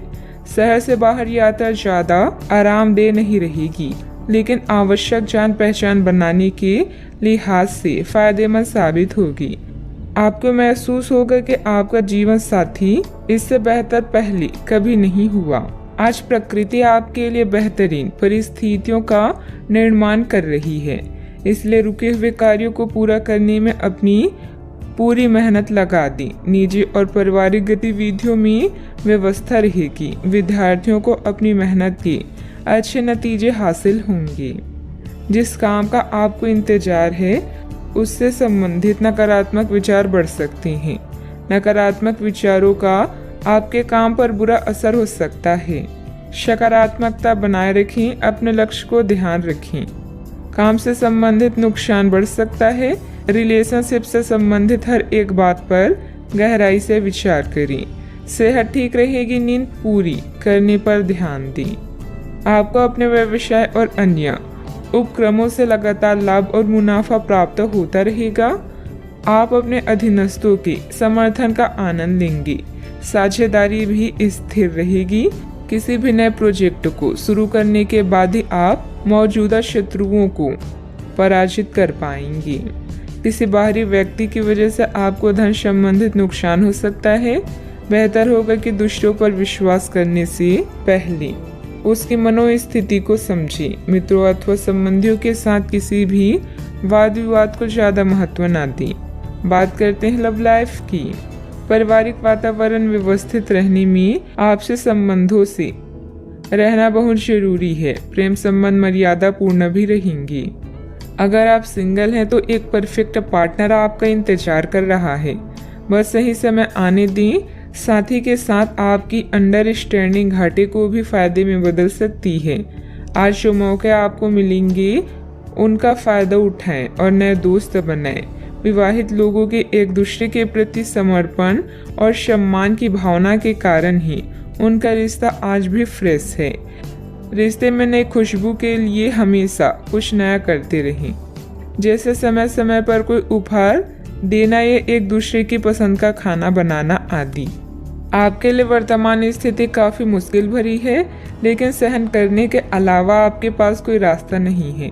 शहर से बाहर यात्रा ज्यादा आरामदेह नहीं रहेगी, लेकिन आवश्यक जान पहचान बनाने के लिहाज से फायदेमंद साबित होगी। आपको महसूस होगा कि आपका जीवन साथी इससे बेहतर पहले कभी नहीं हुआ। आज प्रकृति आपके लिए बेहतरीन परिस्थितियों का निर्माण कर रही है, इसलिए रुके हुए कार्यों को पूरा करने में अपनी पूरी मेहनत लगा दी। निजी और पारिवारिक गतिविधियों में व्यवस्था रहेगी। विद्यार्थियों को अपनी मेहनत के अच्छे नतीजे हासिल होंगे। जिस काम का आपको इंतजार है उससे संबंधित नकारात्मक विचार बढ़ सकते हैं। नकारात्मक विचारों का आपके काम पर बुरा असर हो सकता है। सकारात्मकता बनाए रखें। अपने लक्ष्य को ध्यान रखें। काम से संबंधित नुकसान बढ़ सकता है। रिलेशनशिप से संबंधित हर एक बात पर गहराई से विचार करें। सेहत ठीक रहेगी। नींद पूरी करने पर ध्यान दें। आपको अपने व्यवसाय और अन्य उपक्रमों से लगातार लाभ और मुनाफा प्राप्त होता रहेगा। आप अपने अधीनस्थों के समर्थन का आनंद लेंगे। साझेदारी भी स्थिर रहेगी। किसी भी नए प्रोजेक्ट को शुरू करने के बाद ही आप मौजूदा शत्रुओं को पराजित कर पाएंगे। किसी बाहरी व्यक्ति की वजह से आपको धन संबंधित नुकसान हो सकता है। बेहतर होगा कि दूसरों पर विश्वास करने से पहले उसकी मनोस्थिति को समझें। मित्रों अथवा संबंधियों के साथ किसी भी वाद विवाद को ज्यादा महत्व न दें। बात करते हैं लव लाइफ की। पारिवारिक वातावरण व्यवस्थित रहने में आपसे संबंधों से रहना बहुत जरूरी है। प्रेम संबंध मर्यादा पूर्ण भी रहेंगे। अगर आप सिंगल हैं तो एक परफेक्ट पार्टनर आपका इंतजार कर रहा है, बस सही समय आने दें। साथी के साथ आपकी अंडरस्टैंडिंग घाटे को भी फायदे में बदल सकती है। आज जो मौके आपको मिलेंगे उनका फायदा उठाएं और नए दोस्त बनाएं। विवाहित लोगों के एक दूसरे के प्रति समर्पण और सम्मान की भावना के कारण ही उनका रिश्ता आज भी फ्रेश है। रिश्ते में नई खुशबू के लिए हमेशा कुछ नया करते रहें, जैसे समय समय पर कोई उपहार देना या एक दूसरे की पसंद का खाना बनाना आदि। आपके लिए वर्तमान स्थिति काफी मुश्किल भरी है, लेकिन सहन करने के अलावा आपके पास कोई रास्ता नहीं है।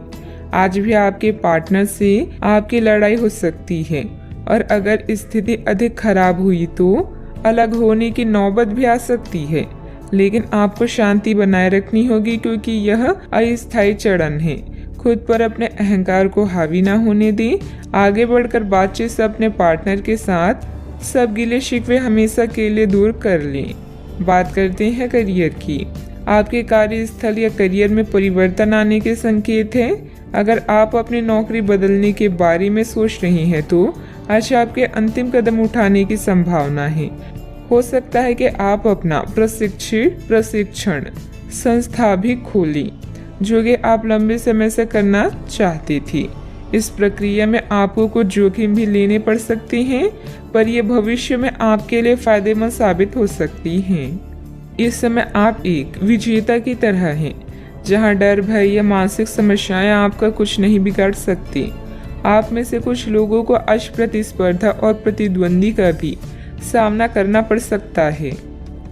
आज भी आपके पार्टनर से आपकी लड़ाई हो सकती है और अगर स्थिति अधिक खराब हुई तो अलग होने की नौबत भी आ सकती है, लेकिन आपको शांति बनाए रखनी होगी क्योंकि यह अस्थायी चरण है। खुद पर अपने अहंकार को हावी ना होने दें। आगे बढ़कर बातचीत से अपने पार्टनर के साथ सब गिले शिकवे हमेशा के लिए दूर कर लें। बात करते हैं करियर की। आपके कार्यस्थल या करियर में परिवर्तन आने के संकेत हैं। अगर आप अपनी नौकरी बदलने के बारे में सोच रही हैं तो आज आपके अंतिम कदम उठाने की संभावना है। हो सकता है कि आप अपना प्रशिक्षण संस्था भी खोलें, जो कि आप लंबे समय से करना चाहती थी। इस प्रक्रिया में आपको कुछ जोखिम भी लेने पड़ सकते हैं, पर यह भविष्य में आपके लिए फायदेमंद साबित हो सकती हैं। इस समय आप एक विजेता की तरह हैं, जहां डर, भय या मानसिक समस्याएं आपका कुछ नहीं बिगाड़ सकती। आप में से कुछ लोगों को आज प्रतिस्पर्धा और प्रतिद्वंदी का भी सामना करना पड़ सकता है।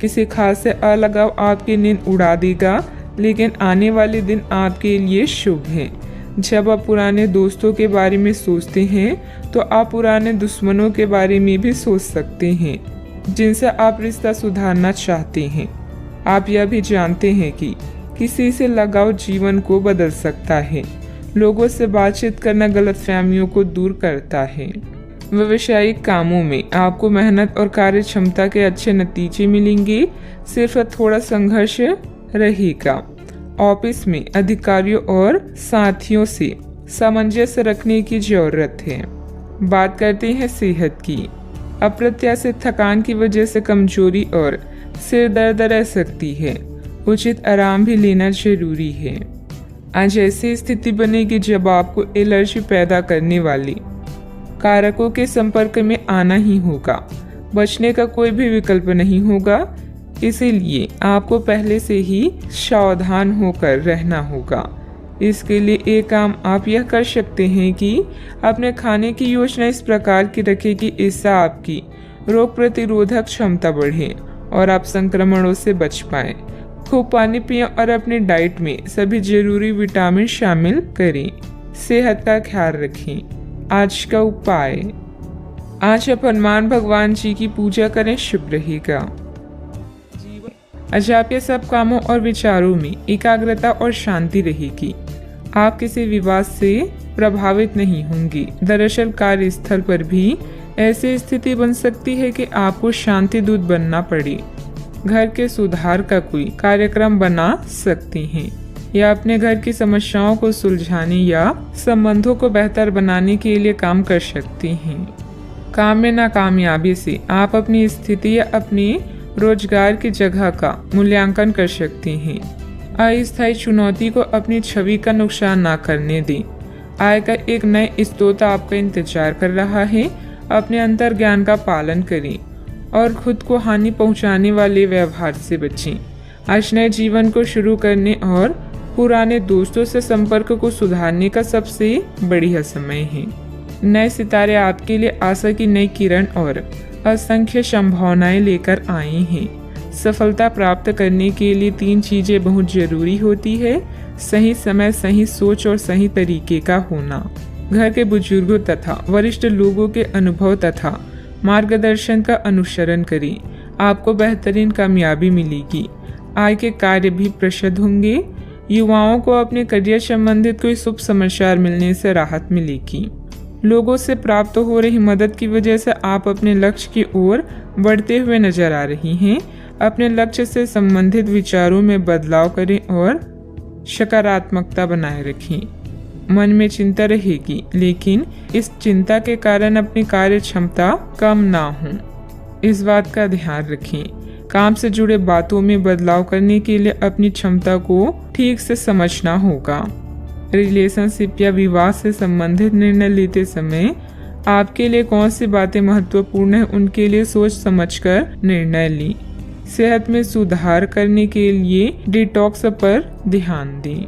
किसी खास से अलगाव आपकी नींद उड़ा देगा, लेकिन आने वाले दिन आपके लिए शुभ हैं। जब आप पुराने दोस्तों के बारे में सोचते हैं तो आप पुराने दुश्मनों के बारे में भी सोच सकते हैं, जिनसे आप रिश्ता सुधारना चाहते हैं। आप यह भी जानते हैं कि किसी से लगाव जीवन को बदल सकता है। लोगों से बातचीत करना गलतफहमियों को दूर करता है। व्यावसायिक कामों में आपको मेहनत और कार्य क्षमता के अच्छे नतीजे मिलेंगे, सिर्फ थोड़ा संघर्ष रहेगा। ऑफिस में अधिकारियों और साथियों से सामंजस्य रखने की जरूरत है। बात करते हैं सेहत की। अप्रत्याशित थकान की वजह से कमजोरी और सिर दर्द रह सकती है। उचित आराम भी लेना जरूरी है। आज ऐसी स्थिति बनेगी जब आपको एलर्जी पैदा करने वाली कारकों के संपर्क में आना ही होगा। बचने का कोई भी विकल्प नहीं होगा, इसीलिए आपको पहले से ही सावधान होकर रहना होगा। इसके लिए एक काम आप यह कर सकते हैं कि अपने खाने की योजना इस प्रकार की रखें कि इससे आपकी रोग प्रतिरोधक क्षमता बढ़े और आप संक्रमणों से बच पाएं। खूब पानी पिएं और अपनी डाइट में सभी जरूरी विटामिन शामिल करें। सेहत का ख्याल रखें। आज का उपाय, आज आप हनुमान भगवान जी की पूजा करें, शुभ रहेगा। आज आपके सब कामों और विचारों में एकाग्रता और शांति रहेगी। आप किसी विवाद से प्रभावित नहीं होंगी। दरअसल कार्यस्थल पर भी ऐसी स्थिति बन सकती है कि आपको शांति दूत बनना पड़े। घर के सुधार का कोई कार्यक्रम बना सकते हैं या अपने घर की समस्याओं को सुलझाने या संबंधों को बेहतर बनाने के लिए काम कर सकते हैं। काम में नाकामयाबी से आप अपनी स्थिति या अपनी रोजगार की जगह का मूल्यांकन कर सकते हैं। अस्थायी चुनौती को अपनी छवि का नुकसान ना करने दें। आय का एक नए स्रोत आपका इंतजार कर रहा है। अपने अंतर ज्ञान का पालन करें और खुद को हानि पहुंचाने वाले व्यवहार से बचें। आज नए जीवन को शुरू करने और पुराने दोस्तों से संपर्क को सुधारने का सबसे बढ़िया समय है। नए सितारे आपके लिए आशा की नई किरण और असंख्य संभावनाएं लेकर आए हैं। सफलता प्राप्त करने के लिए 3 चीजें बहुत जरूरी होती है: सही समय, सही सोच और सही तरीके का होना। घर के बुजुर्गों तथा वरिष्ठ लोगों के अनुभव तथा मार्गदर्शन का अनुसरण करें। आपको बेहतरीन कामयाबी मिलेगी। आय के कार्य भी प्रशस्त होंगे। युवाओं को अपने करियर संबंधित कोई शुभ समाचार मिलने से राहत मिलेगी। लोगों से प्राप्त हो रही मदद की वजह से आप अपने लक्ष्य की ओर बढ़ते हुए नजर आ रही हैं। अपने लक्ष्य से संबंधित विचारों में बदलाव करें और सकारात्मकता बनाए रखें। मन में चिंता रहेगी, लेकिन इस चिंता के कारण अपनी कार्य क्षमता कम ना हो, इस बात का ध्यान रखें। काम से जुड़े बातों में बदलाव करने के लिए अपनी क्षमता को ठीक से समझना होगा। रिलेशनशिप या विवाह से संबंधित निर्णय लेते समय आपके लिए कौन सी बातें महत्वपूर्ण है, उनके लिए सोच समझकर निर्णय लें। सेहत में सुधार करने के लिए डिटॉक्स पर ध्यान दें।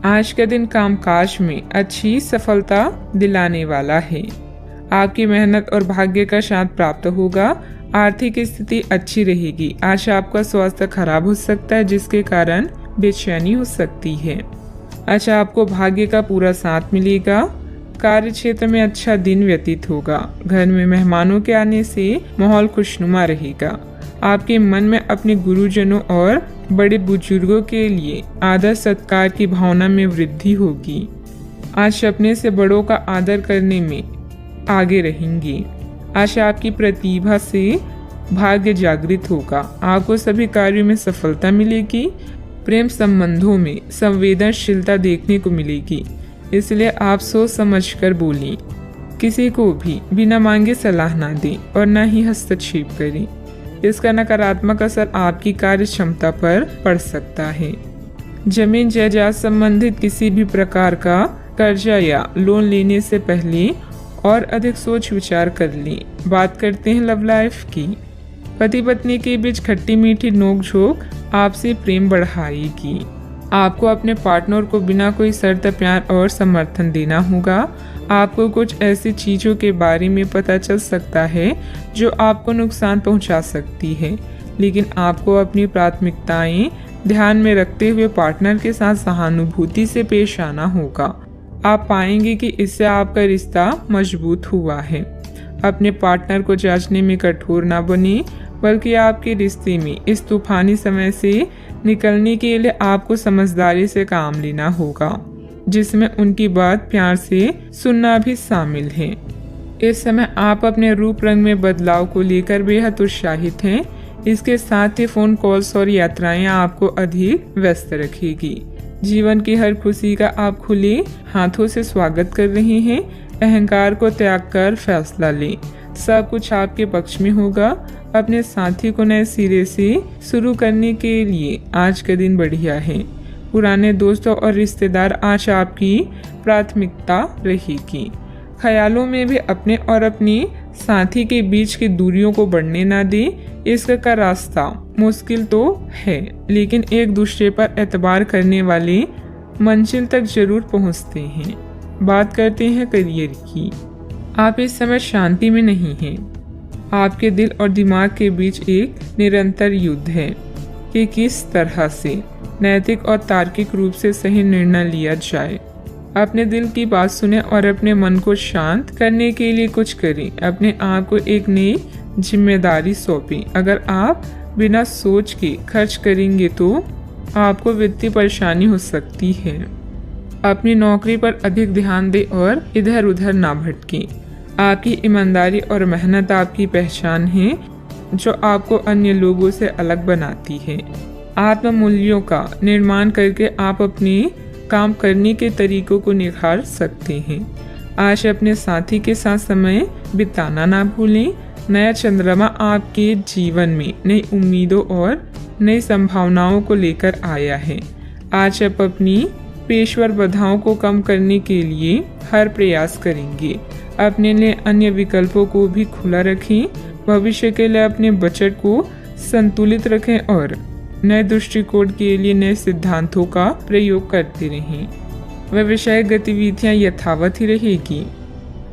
आज का दिन कामकाज में अच्छी सफलता दिलाने वाला है। आपकी मेहनत और भाग्य का साथ प्राप्त होगा। आर्थिक स्थिति अच्छी रहेगी। आज आपका स्वास्थ्य खराब हो सकता है, जिसके कारण बेचैनी हो सकती है। आज आपको भाग्य का पूरा साथ मिलेगा। कार्य क्षेत्र में अच्छा दिन व्यतीत होगा। घर में मेहमानों के आने से माहौल खुशनुमा रहेगा। आपके मन में अपने गुरुजनों और बड़े बुजुर्गों के लिए आदर सत्कार की भावना में वृद्धि होगी। आज अपने से बड़ों का आदर करने में आगे रहेंगे। आज आपकी प्रतिभा से भाग्य जागृत होगा। आपको सभी कार्यों में सफलता मिलेगी। प्रेम संबंधों में संवेदनशीलता देखने को मिलेगी, इसलिए आप सोच समझकर बोलें। किसी को भी बिना मांगे सलाह ना दें और न ही हस्तक्षेप करें। इसका नकारात्मक असर आपकी कार्य क्षमता पर पड़ सकता है। जमीन जायदाद संबंधित किसी भी प्रकार का कर्जा या लोन लेने से पहले और अधिक सोच विचार कर लें। बात करते हैं लव लाइफ की। पति पत्नी के बीच खट्टी मीठी नोकझोंक आपसी प्रेम बढ़ाएगी। आपको अपने पार्टनर को बिना कोई शर्त प्यार और समर्थन देना होगा। आपको कुछ ऐसी चीजों के बारे में पता चल सकता है जो आपको नुकसान पहुंचा सकती है, लेकिन आपको अपनी प्राथमिकताएं ध्यान में रखते हुए पार्टनर के साथ सहानुभूति से पेश आना होगा। आप पाएंगे कि इससे आपका रिश्ता मजबूत हुआ है। अपने पार्टनर को जांचने में कठोर ना बने, बल्कि आपके रिश्ते में इस तूफानी समय से निकलने के लिए आपको समझदारी से काम लेना होगा, जिसमें उनकी बात प्यार से सुनना भी शामिल है। इस समय आप अपने रूप रंग में बदलाव को लेकर बेहद उत्साहित हैं। इसके साथ ही फोन कॉल्स और यात्राएं आपको अधिक व्यस्त रखेगी। जीवन की हर खुशी का आप खुले हाथों से स्वागत कर रहे हैं। अहंकार को त्याग कर फैसला लें। सब कुछ आपके पक्ष में होगा। अपने साथी को नए सिरे से शुरू करने के लिए आज का दिन बढ़िया है। पुराने दोस्तों और रिश्तेदार आज आपकी प्राथमिकता रहेगी। ख्यालों में भी अपने और अपने साथी के बीच की दूरियों को बढ़ने ना दें। इसका रास्ता मुश्किल तो है, लेकिन एक दूसरे पर एतबार करने वाले मंजिल तक जरूर पहुंचते हैं। बात करते हैं करियर की। आप इस समय शांति में नहीं हैं। आपके दिल और दिमाग के बीच एक निरंतर युद्ध है कि किस तरह से नैतिक और तार्किक रूप से सही निर्णय लिया जाए। अपने दिल की बात सुने और अपने मन को शांत करने के लिए कुछ करें। अपने आप को एक नई जिम्मेदारी सौंपें। अगर आप बिना सोच के खर्च करेंगे तो आपको वित्तीय परेशानी हो सकती है। अपनी नौकरी पर अधिक ध्यान दें और इधर उधर ना भटकें। आपकी ईमानदारी और मेहनत आपकी पहचान है, जो आपको अन्य लोगों से अलग बनाती है। आत्म मूल्यों का निर्माण करके आप अपने काम करने के तरीकों को निखार सकते हैं। आज अपने साथी के साथ समय बिताना ना भूलें। नया चंद्रमा आपके जीवन में नई उम्मीदों और नई संभावनाओं को लेकर आया है। आज आप अपनी पेशेवर बाधाओं को कम करने के लिए हर प्रयास करेंगे। अपने लिए अन्य विकल्पों को भी खुला रखें। भविष्य के लिए अपने बजट को संतुलित रखें और नए दृष्टिकोण के लिए नए सिद्धांतों का प्रयोग करते रहें। व्यवसायिक गतिविधियां यथावत ही रहेगी।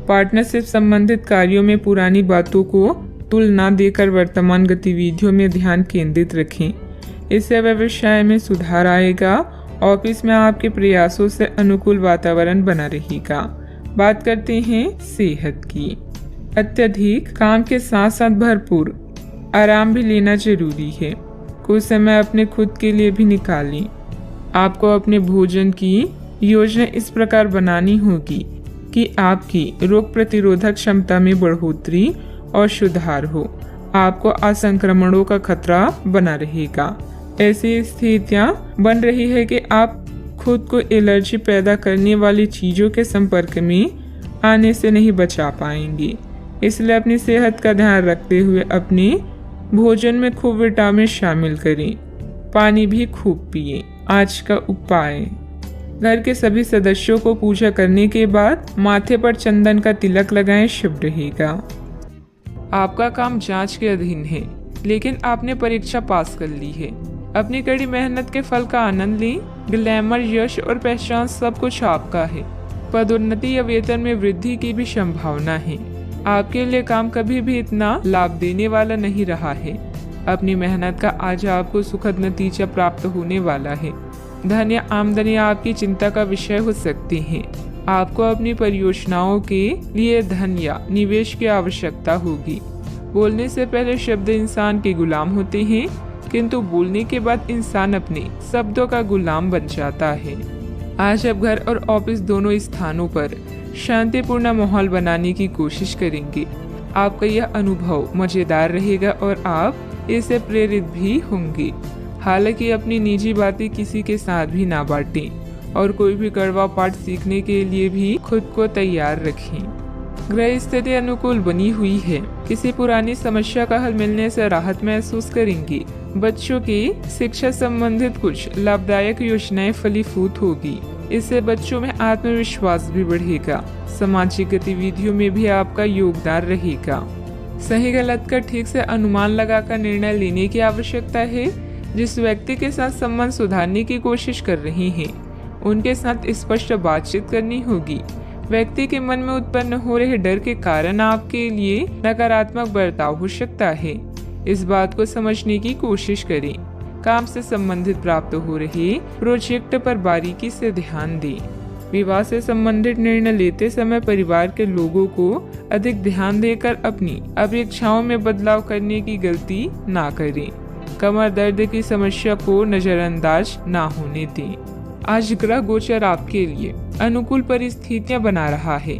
पार्टनरशिप संबंधित कार्यों में पुरानी बातों को तुलना देकर वर्तमान गतिविधियों में ध्यान केंद्रित रखें। इससे व्यवसाय में सुधार आएगा। ऑफिस में आपके प्रयासों से अनुकूल वातावरण बना रहेगा। बात करते हैं सेहत की। अत्यधिक काम के साथ साथ भरपूर आराम भी लेना जरूरी है। कुछ समय अपने खुद के लिए भी निकालें। आपको अपने भोजन की योजना इस प्रकार बनानी होगी कि आपकी रोग प्रतिरोधक क्षमता में बढ़ोतरी और सुधार हो। आपको असंक्रमणों का खतरा बना रहेगा। ऐसी स्थितियां बन रही है कि आप खुद को एलर्जी पैदा करने वाली चीजों के संपर्क में आने से नहीं बचा पाएंगे। इसलिए अपनी सेहत का ध्यान रखते हुए अपने भोजन में खूब विटामिन शामिल करें। पानी भी खूब पिएं। आज का उपाय, घर के सभी सदस्यों को पूजा करने के बाद माथे पर चंदन का तिलक लगाएं, शुभ रहेगा। आपका काम जांच के अधीन है, लेकिन आपने परीक्षा पास कर ली है। अपनी कड़ी मेहनत के फल का आनंद लें। ग्लैमर, यश और पहचान सब कुछ आपका है। पदोन्नति या वेतन में वृद्धि की भी संभावना है। आपके लिए काम कभी भी इतना लाभ देने वाला नहीं रहा है। अपनी मेहनत का आज आपको सुखद नतीजा प्राप्त होने वाला है। धन या आमदनी आपकी चिंता का विषय हो सकती है। आपको अपनी परियोजनाओं के लिए धन या निवेश की आवश्यकता होगी। बोलने से पहले शब्द इंसान के गुलाम होते हैं, किंतु बोलने के बाद इंसान अपने शब्दों का गुलाम बन जाता है। आज आप घर और ऑफिस दोनों स्थानों पर शांतिपूर्ण माहौल बनाने की कोशिश करेंगे। आपका यह अनुभव मजेदार रहेगा और आप इससे प्रेरित भी होंगे। हालांकि अपनी निजी बातें किसी के साथ भी ना बांटें और कोई भी कड़वा पाठ सीखने के लिए भी खुद को तैयार रखें। ग्रह स्थिति अनुकूल बनी हुई है। किसी पुरानी समस्या का हल मिलने से राहत महसूस करेंगे। बच्चों की शिक्षा संबंधित कुछ लाभदायक योजनाएं फलीभूत होगी। इससे बच्चों में आत्मविश्वास भी बढ़ेगा। सामाजिक गतिविधियों में भी आपका योगदान रहेगा। सही गलत का ठीक से अनुमान लगाकर निर्णय लेने की आवश्यकता है। जिस व्यक्ति के साथ संबंध सुधारने की कोशिश कर रहे हैं, उनके साथ स्पष्ट बातचीत करनी होगी। व्यक्ति के मन में उत्पन्न हो रहे डर के कारण आपके लिए नकारात्मक बर्ताव हो सकता है। इस बात को समझने की कोशिश करें। काम से संबंधित प्राप्त हो रहे प्रोजेक्ट पर बारीकी से ध्यान दें। विवाह से संबंधित निर्णय लेते समय परिवार के लोगों को अधिक ध्यान देकर अपनी अपेक्षाओं में बदलाव करने की गलती ना करें। कमर दर्द की समस्या को नजरअंदाज ना होने दें। आज ग्रह गोचर आपके लिए अनुकूल परिस्थितियां बना रहा है,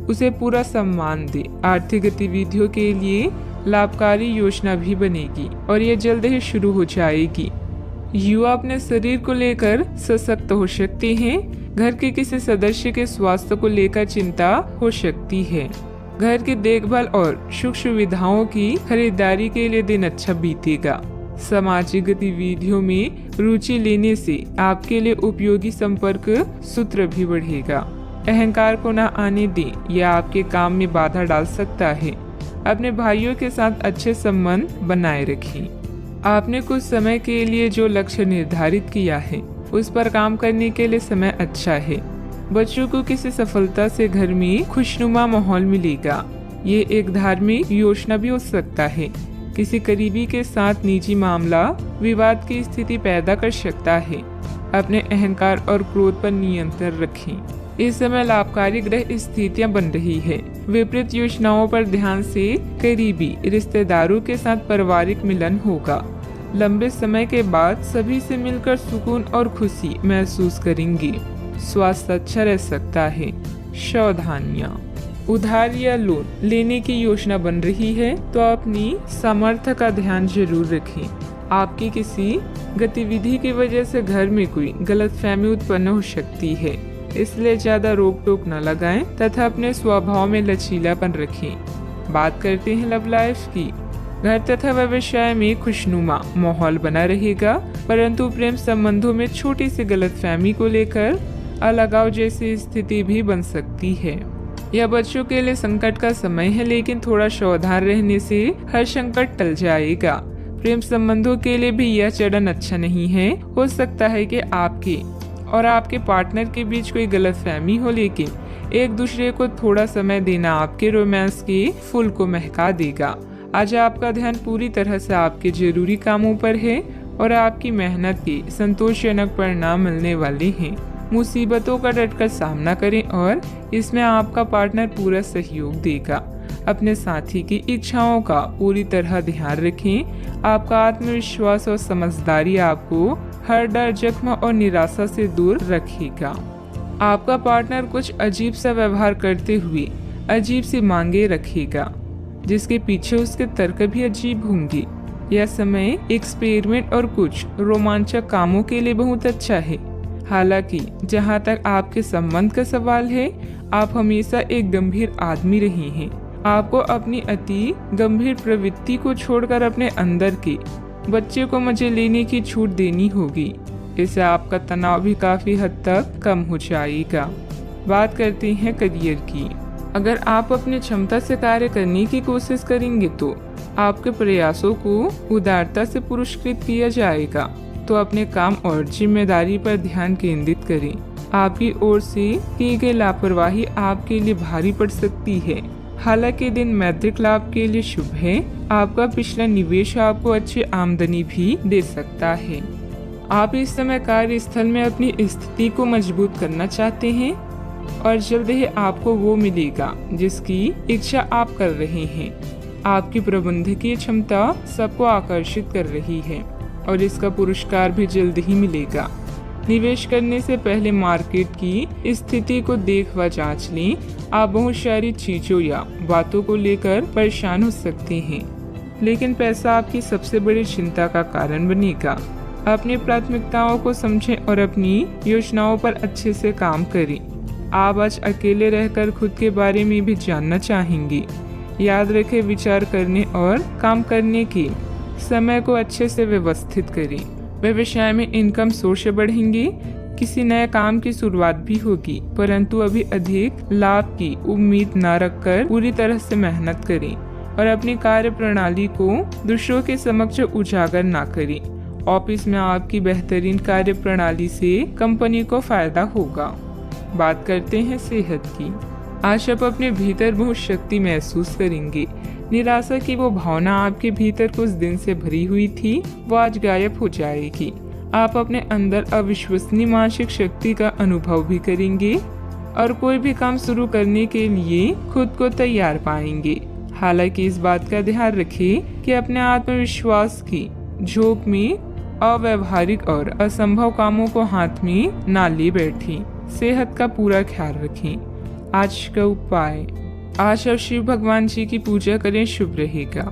उसे पूरा सम्मान दे। आर्थिक गतिविधियों के लिए लाभकारी योजना भी बनेगी और ये जल्द ही शुरू हो जाएगी। युवा अपने शरीर को लेकर सशक्त हो सकते हैं। घर के किसी सदस्य के स्वास्थ्य को लेकर चिंता हो सकती है। घर की देखभाल और सुख सुविधाओं की खरीदारी के लिए दिन अच्छा बीतेगा। सामाजिक गतिविधियों में रुचि लेने से आपके लिए उपयोगी संपर्क सूत्र भी बढ़ेगा। अहंकार को न आने दें, यह आपके काम में बाधा डाल सकता है। अपने भाइयों के साथ अच्छे संबंध बनाए रखें। आपने कुछ समय के लिए जो लक्ष्य निर्धारित किया है, उस पर काम करने के लिए समय अच्छा है। बच्चों को किसी सफलता से घर में खुशनुमा माहौल मिलेगा। ये एक धार्मिक योजना भी हो सकता है। किसी करीबी के साथ निजी मामला विवाद की स्थिति पैदा कर सकता है। अपने अहंकार और क्रोध पर नियंत्रण रखें। इस समय लाभकारी ग्रह स्थितियां बन रही है। विपरीत योजनाओं पर ध्यान से करीबी रिश्तेदारों के साथ पारिवारिक मिलन होगा। लंबे समय के बाद सभी से मिलकर सुकून और खुशी महसूस करेंगे। स्वास्थ्य अच्छा रह सकता है। सावधानियां, उधार या लोन लेने की योजना बन रही है तो अपनी सामर्थ्य का ध्यान जरूर रखें। आपकी किसी गतिविधि की वजह से घर में कोई गलतफहमी उत्पन्न हो सकती है, इसलिए ज्यादा रोक टोक न लगाएं तथा अपने स्वभाव में लचीलापन रखें। बात करते हैं लव लाइफ की। घर तथा व्यवसाय में खुशनुमा माहौल बना रहेगा, परंतु प्रेम संबंधों में छोटी सी गलतफहमी को लेकर अलगाव जैसी स्थिति भी बन सकती है। यह बच्चों के लिए संकट का समय है, लेकिन थोड़ा सावधान रहने से हर संकट टल जाएगा। प्रेम संबंधों के लिए भी यह चरण अच्छा नहीं है। हो सकता है कि आपके और आपके पार्टनर के बीच कोई गलतफहमी हो, लेकिन एक दूसरे को थोड़ा समय देना आपके रोमांस के फूल को महका देगा। आज आपका ध्यान पूरी तरह से आपके जरूरी कामों पर है और आपकी मेहनत के संतोषजनक परिणाम मिलने वाले हैं। मुसीबतों का डटकर सामना करें और इसमें आपका पार्टनर पूरा सहयोग देगा। अपने साथी की इच्छाओं का पूरी तरह ध्यान रखें। आपका आत्मविश्वास और समझदारी आपको हर डर, जख्म और निराशा से दूर रखेगा। आपका पार्टनर कुछ अजीब सा व्यवहार करते हुए अजीब सी मांगे रखेगा, जिसके पीछे उसके तर्क भी अजीब होंगे। यह समय एक्सपेरिमेंट और कुछ रोमांचक कामों के लिए बहुत अच्छा है। हालांकि जहां तक आपके संबंध का सवाल है, आप हमेशा एक गंभीर आदमी रहे हैं। आपको अपनी अति गंभीर प्रवृत्ति को छोड़कर अपने अंदर के बच्चे को मजे लेने की छूट देनी होगी। इससे आपका तनाव भी काफी हद तक कम हो जाएगा। बात करते हैं करियर की। अगर आप अपनी क्षमता से कार्य करने की कोशिश करेंगे तो आपके प्रयासों को उदारता से पुरस्कृत किया जाएगा। तो अपने काम और जिम्मेदारी पर ध्यान केंद्रित करें। आपकी ओर से की गई लापरवाही आपके लिए भारी पड़ सकती है। हालांकि दिन मैत्रिक लाभ के लिए शुभ है। आपका पिछला निवेश आपको अच्छी आमदनी भी दे सकता है। आप इस समय कार्यस्थल में अपनी स्थिति को मजबूत करना चाहते हैं और जल्द ही आपको वो मिलेगा जिसकी इच्छा आप कर रहे हैं। आपकी प्रबंधकीय क्षमता सबको आकर्षित कर रही है और इसका पुरस्कार भी जल्द ही मिलेगा। निवेश करने से पहले मार्केट की स्थिति को देख व जांच लें। आप बहुत सारी चीजों या बातों को लेकर परेशान हो सकते हैं, लेकिन पैसा आपकी सबसे बड़ी चिंता का कारण बनेगा। अपनी प्राथमिकताओं को समझें और अपनी योजनाओं पर अच्छे से काम करें। आप आज अकेले रहकर खुद के बारे में भी जानना चाहेंगे। याद रखें, विचार करने और काम करने के समय को अच्छे से व्यवस्थित करें। व्यवसाय में इनकम सोर्स बढ़ेंगे। किसी नए काम की शुरुआत भी होगी, परंतु अभी अधिक लाभ की उम्मीद न रखकर पूरी तरह से मेहनत करें और अपनी कार्य प्रणाली को दूसरों के समक्ष उजागर न करें। ऑफिस में आपकी बेहतरीन कार्य प्रणाली से कंपनी को फायदा होगा। बात करते हैं सेहत की। आज आप अपने भीतर बहुत शक्ति महसूस करेंगे। निराशा की वो भावना आपके भीतर कुछ दिन से भरी हुई थी, वो आज गायब हो जाएगी। आप अपने अंदर अविश्वसनीय मानसिक शक्ति का अनुभव भी करेंगे और कोई भी काम शुरू करने के लिए खुद को तैयार पाएंगे। हालांकि इस बात का ध्यान रखें कि अपने आत्मविश्वास की झोंक में अव्यवहारिक और असंभव कामों को हाथ में ना ले बैठें। सेहत का पूरा ख्याल रखें। आज का उपाय, आज आप शिव भगवान जी की पूजा करें, शुभ रहेगा।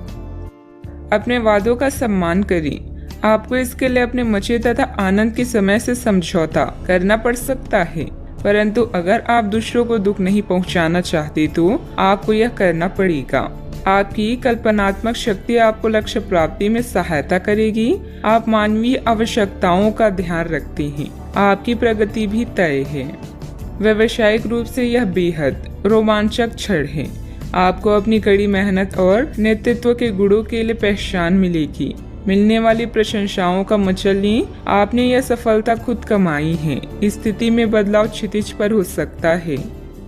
अपने वादों का सम्मान करें। आपको इसके लिए अपने मजे तथा आनंद के समय से समझौता करना पड़ सकता है, परंतु अगर आप दूसरों को दुख नहीं पहुंचाना चाहते तो आपको यह करना पड़ेगा। आपकी कल्पनात्मक शक्ति आपको लक्ष्य प्राप्ति में सहायता करेगी। आप मानवीय आवश्यकताओं का ध्यान रखते हैं। आपकी प्रगति भी तय है। व्यावसायिक रूप से यह बेहद रोमांचक क्षण है। आपको अपनी कड़ी मेहनत और नेतृत्व के गुणों के लिए पहचान मिलेगी। मिलने वाली प्रशंसाओं का मजा लें। आपने यह सफलता खुद कमाई है। स्थिति में बदलाव क्षितिज पर हो सकता है।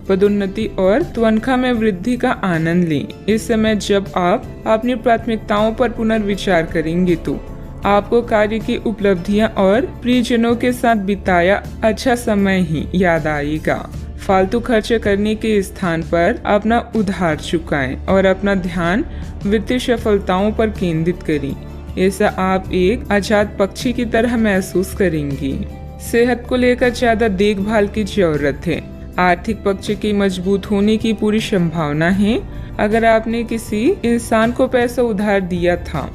पदोन्नति और तनख्वाह में वृद्धि का आनंद लें। इस समय जब आप अपनी प्राथमिकताओं पर पुनर्विचार करेंगे तो आपको कार्य की उपलब्धियां और प्रियजनों के साथ बिताया अच्छा समय ही याद आएगा। फालतू खर्च करने के स्थान पर अपना उधार चुकाएं और अपना ध्यान वित्तीय सफलताओं पर केंद्रित करें। ऐसा आप एक आजाद पक्षी की तरह महसूस करेंगे। सेहत को लेकर ज्यादा देखभाल की जरूरत है। आर्थिक पक्ष की मजबूत होने की पूरी संभावना है। अगर आपने किसी इंसान को पैसा उधार दिया था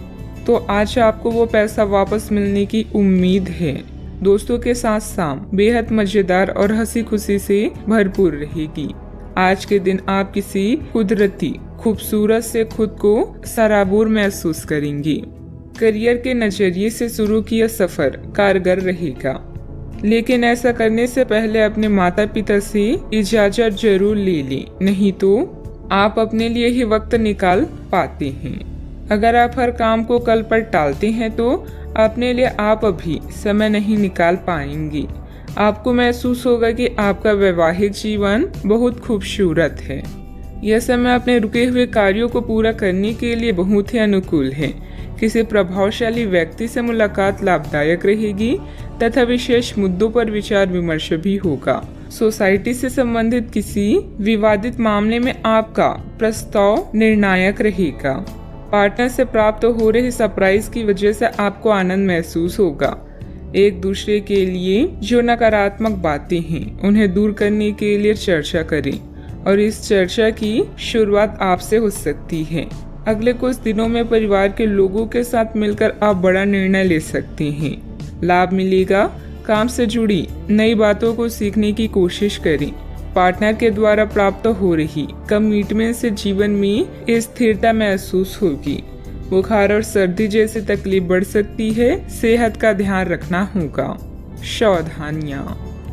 तो आज आपको वो पैसा वापस मिलने की उम्मीद है। दोस्तों के साथ शाम बेहद मजेदार और हंसी खुशी से भरपूर रहेगी। आज के दिन आप किसी कुदरती खूबसूरत से खुद को सराबोर महसूस करेंगे। करियर के नजरिए से शुरू किया सफर कारगर रहेगा, लेकिन ऐसा करने से पहले अपने माता पिता से इजाजत जरूर ले लें, नहीं तो आप अपने लिए ही वक्त निकाल पाते हैं। अगर आप हर काम को कल पर टालते हैं तो अपने लिए आप अभी समय नहीं निकाल पाएंगे। आपको महसूस होगा कि आपका वैवाहिक जीवन बहुत खूबसूरत है। यह समय अपने रुके हुए कार्यों को पूरा करने के लिए बहुत ही अनुकूल है। किसी प्रभावशाली व्यक्ति से मुलाकात लाभदायक रहेगी तथा विशेष मुद्दों पर विचार विमर्श भी होगा। सोसाइटी से संबंधित किसी विवादित मामले में आपका प्रस्ताव निर्णायक रहेगा। पार्टनर से प्राप्त हो रहे सरप्राइज की वजह से आपको आनंद महसूस होगा। एक दूसरे के लिए जो नकारात्मक बातें हैं उन्हें दूर करने के लिए चर्चा करें और इस चर्चा की शुरुआत आपसे हो सकती है। अगले कुछ दिनों में परिवार के लोगों के साथ मिलकर आप बड़ा निर्णय ले सकते हैं। लाभ मिलेगा। काम से जुड़ी नई बातों को सीखने की कोशिश करें। पार्टनर के द्वारा प्राप्त हो रही कमिटमेंट से जीवन में स्थिरता महसूस होगी। बुखार और सर्दी जैसी तकलीफ बढ़ सकती है। सेहत का ध्यान रखना होगा। सावधानियां।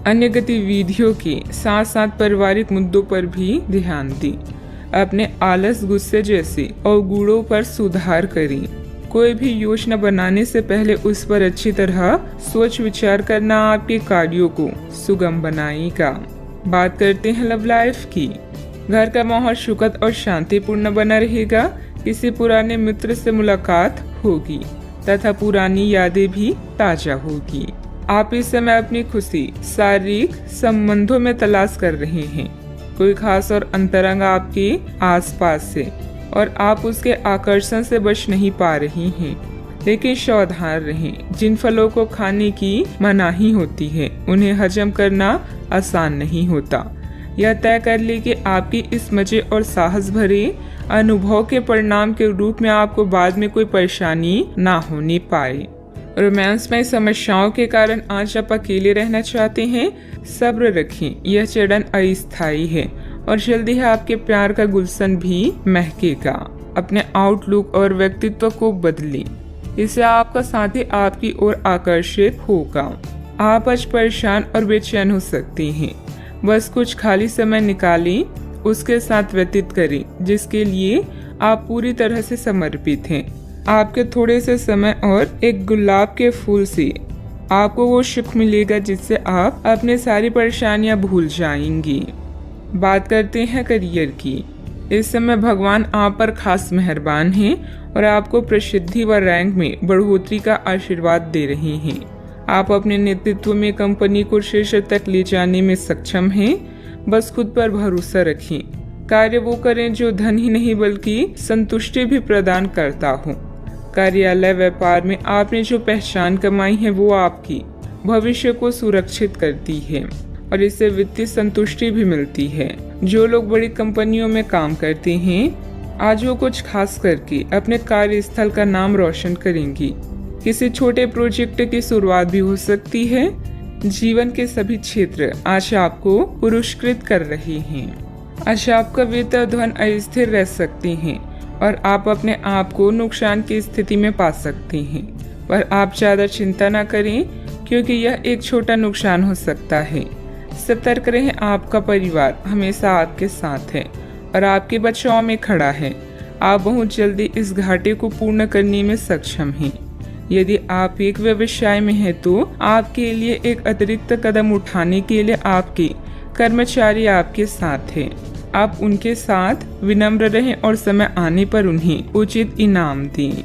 अन्य गतिविधियों के साथ साथ पारिवारिक मुद्दों पर भी ध्यान दें। अपने आलस, गुस्से जैसे अवगुणों पर सुधार करें। कोई भी योजना बनाने से पहले उस पर अच्छी तरह सोच विचार करना आपके कार्यों को सुगम बनाएगा। बात करते हैं लव लाइफ की। घर का माहौल सुखद और शांतिपूर्ण बना रहेगा। किसी पुराने मित्र से मुलाकात होगी तथा पुरानी यादें भी ताजा होगी। आप इस समय अपनी खुशी शारीरिक संबंधों में तलाश कर रहे हैं। कोई खास और अंतरंग आपके आसपास है और आप उसके आकर्षण से बच नहीं पा रही हैं। लेकिन सावधान रहें। जिन फलों को खाने की मनाही होती है उन्हें हजम करना आसान नहीं होता। यह तय कर ले कि आपकी इस मजे और साहस भरे अनुभव के परिणाम के रूप में आपको बाद में कोई परेशानी ना होने पाए। रोमांस में समस्याओं के कारण आज आप अकेले रहना चाहते हैं। सब्र रखें। यह चरण अस्थायी है और जल्दी ही आपके प्यार का गुलशन भी महकेगा। अपने आउटलुक और व्यक्तित्व को बदलें। इससे आपका साथी आपकी ओर आकर्षित होगा। आप आज परेशान और बेचैन हो सकते हैं। बस कुछ खाली समय निकालें, उसके साथ व्यतीत करें जिसके लिए आप पूरी तरह से समर्पित हैं। आपके थोड़े से समय और एक गुलाब के फूल से आपको वो सुख मिलेगा जिससे आप अपनी सारी परेशानियां भूल जाएंगी। बात करते हैं करियर की। इस समय भगवान आप पर खास मेहरबान हैं और आपको प्रसिद्धि व रैंक में बढ़ोतरी का आशीर्वाद दे रहे हैं। आप अपने नेतृत्व में कंपनी को शीर्ष तक ले जाने में सक्षम हैं। बस खुद पर भरोसा रखें। कार्य वो करें जो धन ही नहीं बल्कि संतुष्टि भी प्रदान करता हो। कार्यालय व्यापार में आपने जो पहचान कमाई है वो आपकी भविष्य को सुरक्षित करती है और इससे वित्तीय संतुष्टि भी मिलती है। जो लोग बड़ी कंपनियों में काम करते हैं आज वो कुछ खास करके अपने कार्यस्थल का नाम रोशन करेंगी। किसी छोटे प्रोजेक्ट की शुरुआत भी हो सकती है। जीवन के सभी क्षेत्र आज आपको पुरस्कृत कर रहे हैं। आज आपका वित्त और धन अस्थिर रह सकते हैं और आप अपने आप को नुकसान की स्थिति में पा सकते हैं। पर आप ज्यादा चिंता न करें क्योंकि यह एक छोटा नुकसान हो सकता है। सतर्क रहें। आपका परिवार हमेशा आपके साथ है और आपके बचाव में खड़ा है। आप बहुत जल्दी इस घाटे को पूर्ण करने में सक्षम हैं। यदि आप एक व्यवसाय में हैं तो आपके लिए एक अतिरिक्त कदम उठाने के लिए आपके कर्मचारी आपके साथ हैं। आप उनके साथ विनम्र रहें और समय आने पर उन्हें उचित इनाम दें।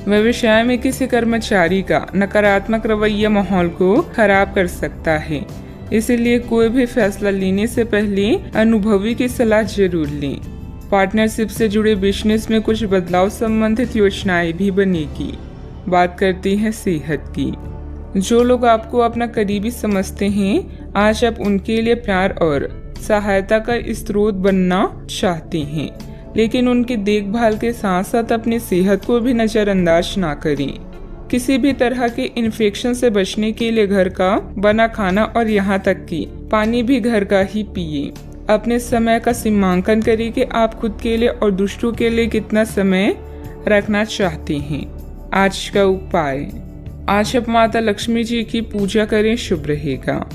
व्यवसाय में किसी कर्मचारी का नकारात्मक रवैया माहौल को खराब कर सकता है। इसलिए कोई भी फैसला लेने से पहले अनुभवी की सलाह जरूर लें। पार्टनरशिप से जुड़े बिजनेस में कुछ बदलाव संबंधित योजनाएं भी बनेगी। बात करते हैं सेहत की। जो लोग आपको अपना करीबी समझते हैं आज आप उनके लिए प्यार और सहायता का स्रोत बनना चाहते हैं। लेकिन उनकी देखभाल के साथ साथ अपनी सेहत को भी नजरअंदाज ना करें। किसी भी तरह के इन्फेक्शन से बचने के लिए घर का बना खाना और यहाँ तक कि पानी भी घर का ही पिए। अपने समय का सीमांकन करें कि आप खुद के लिए और दूसरों के लिए कितना समय रखना चाहते हैं। आज का उपाय। आज आप माता लक्ष्मी जी की पूजा करें, शुभ रहेगा।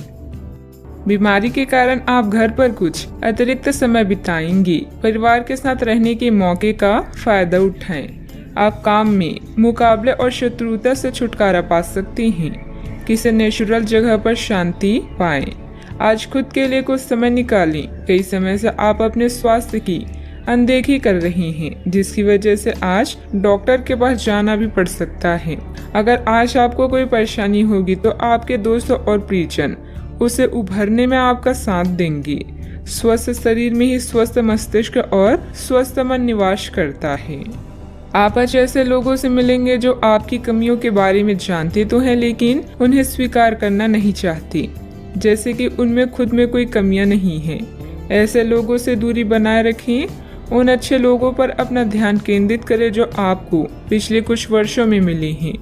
बीमारी के कारण आप घर पर कुछ अतिरिक्त समय बिताएंगे। परिवार के साथ रहने के मौके का फायदा उठाएं। आप काम में मुकाबले और शत्रुता से छुटकारा पा सकते हैं। किसी नेचुरल जगह पर शांति पाएं। आज खुद के लिए कुछ समय निकालें। कई समय से आप अपने स्वास्थ्य की अनदेखी कर रही हैं, जिसकी वजह से आज डॉक्टर के पास जाना भी पड़ सकता है। अगर आज आपको कोई परेशानी होगी तो आपके दोस्त और परिजन उसे उभरने में आपका साथ देंगे। स्वस्थ शरीर में ही स्वस्थ मस्तिष्क और स्वस्थ मन निवास करता है। आप आज ऐसे लोगों से मिलेंगे जो आपकी कमियों के बारे में जानते तो हैं, लेकिन उन्हें स्वीकार करना नहीं चाहते, जैसे कि उनमें खुद में कोई कमियां नहीं हैं। ऐसे लोगों से दूरी बनाए रखें। उन अच्छे लोगों पर अपना ध्यान केंद्रित करें जो आपको पिछले कुछ वर्षों में मिले हैं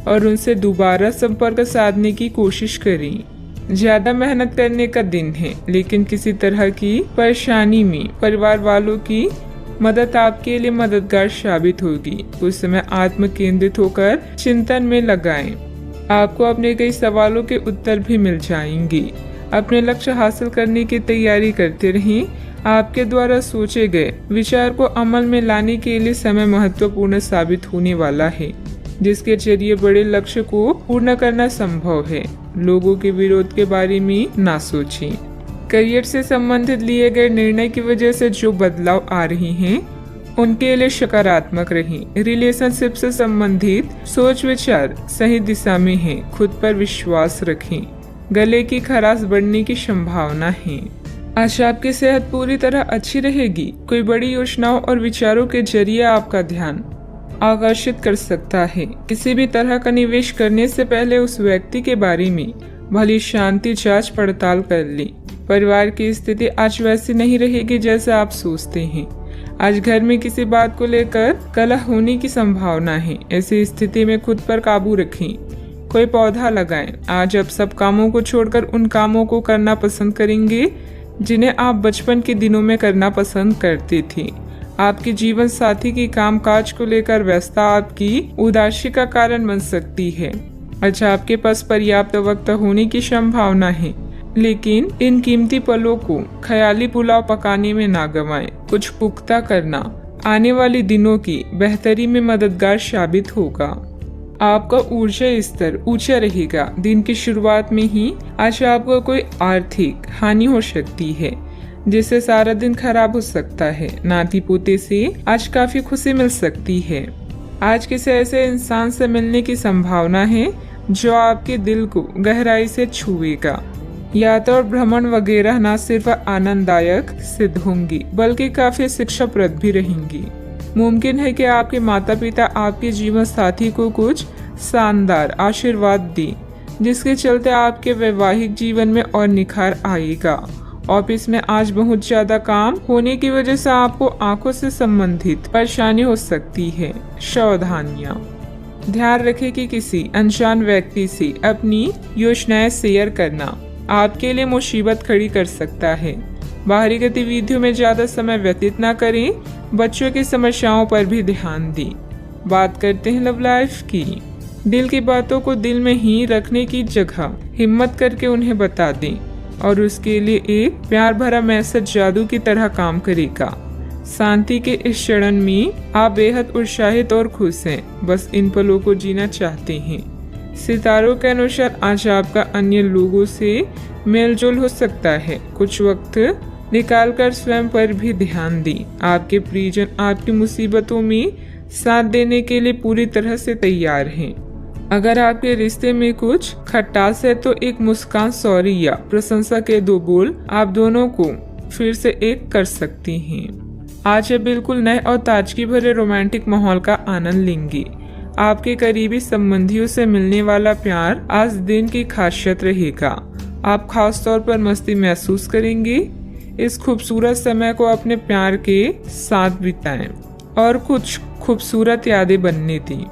और उनसे दोबारा संपर्क साधने की कोशिश करें। ज्यादा मेहनत करने का दिन है, लेकिन किसी तरह की परेशानी में परिवार वालों की मदद आपके लिए मददगार साबित होगी। उस समय आत्म केंद्रित होकर चिंतन में लगाएं। आपको अपने कई सवालों के उत्तर भी मिल जाएंगे। अपने लक्ष्य हासिल करने की तैयारी करते रहें। आपके द्वारा सोचे गए विचार को अमल में लाने के लिए समय महत्वपूर्ण साबित होने वाला है, जिसके जरिए बड़े लक्ष्य को पूर्ण करना संभव है। लोगों के विरोध के बारे में ना सोचें। करियर से संबंधित लिए गए निर्णय की वजह से जो बदलाव आ रहे हैं उनके लिए सकारात्मक रहें। रिलेशनशिप से संबंधित सोच विचार सही दिशा में है। खुद पर विश्वास रखें। गले की खराश बढ़ने की संभावना है। आज आपकी सेहत पूरी तरह अच्छी रहेगी। कोई बड़ी योजनाओं और विचारों के जरिए आपका ध्यान आकर्षित कर सकता है। किसी भी तरह का निवेश करने से पहले उस व्यक्ति के बारे में भली शांति जांच पड़ताल कर लें। परिवार की स्थिति आज वैसी नहीं रहेगी जैसे आप सोचते हैं। आज घर में किसी बात को लेकर कलह होने की संभावना है। ऐसी स्थिति में खुद पर काबू रखें। कोई पौधा लगाएं। आज आप सब कामों को छोड़कर उन कामों को करना पसंद करेंगे जिन्हें आप बचपन के दिनों में करना पसंद करते थे। आपके जीवन साथी की कामकाज को लेकर व्यस्तता आपकी उदासी का कारण बन सकती है। अच्छा, आपके पास पर्याप्त वक्त होने की संभावना है, लेकिन इन कीमती पलों को ख्याली पुलाव पकाने में ना गंवाएं। कुछ पुख्ता करना आने वाले दिनों की बेहतरी में मददगार साबित होगा। आपका ऊर्जा स्तर ऊंचा रहेगा। दिन की शुरुआत में ही आज आपको कोई आर्थिक हानि हो सकती है, जिससे सारा दिन खराब हो सकता है। नाती पोते से आज काफी खुशी मिल सकती है। आज किसी ऐसे इंसान से मिलने की संभावना है जो आपके दिल को गहराई से छुएगा। यात्रा और भ्रमण वगैरह न सिर्फ आनंददायक सिद्ध होंगी, बल्कि काफी शिक्षाप्रद भी रहेंगी। मुमकिन है कि आपके माता पिता आपके जीवन साथी को कुछ शानदार आशीर्वाद दें, जिसके चलते आपके वैवाहिक जीवन में और निखार आएगा। ऑफिस में आज बहुत ज्यादा काम होने की वजह से आपको आंखों से संबंधित परेशानी हो सकती है। सावधानियां। ध्यान रखें कि किसी अनजान व्यक्ति से अपनी योजनाएं शेयर करना आपके लिए मुसीबत खड़ी कर सकता है। बाहरी गतिविधियों में ज्यादा समय व्यतीत न करें। बच्चों की समस्याओं पर भी ध्यान दें। बात करते हैं लव लाइफ की। दिल की बातों को दिल में ही रखने की जगह हिम्मत करके उन्हें बता दें, और उसके लिए एक प्यार भरा मैसेज जादू की तरह काम करेगा। शांति के इस क्षण में आप बेहद उत्साहित और खुश हैं, बस इन पलों को जीना चाहते हैं। सितारों के अनुसार आज आपका अन्य लोगों से मेलजोल हो सकता है। कुछ वक्त निकालकर स्वयं पर भी ध्यान दें। आपके परिजन आपकी मुसीबतों में साथ देने के लिए पूरी तरह से तैयार हैं। अगर आपके रिश्ते में कुछ खटास है तो एक मुस्कान, सॉरी या प्रशंसा के दो बोल आप दोनों को फिर से एक कर सकती हैं। आज आप बिल्कुल नए और ताजगी भरे रोमांटिक माहौल का आनंद लेंगे। आपके करीबी संबंधियों से मिलने वाला प्यार आज दिन की खासियत रहेगा। आप खास तौर पर मस्ती महसूस करेंगे। इस खूबसूरत समय को अपने प्यार के साथ बिताएं और कुछ खूबसूरत यादें बनने दें।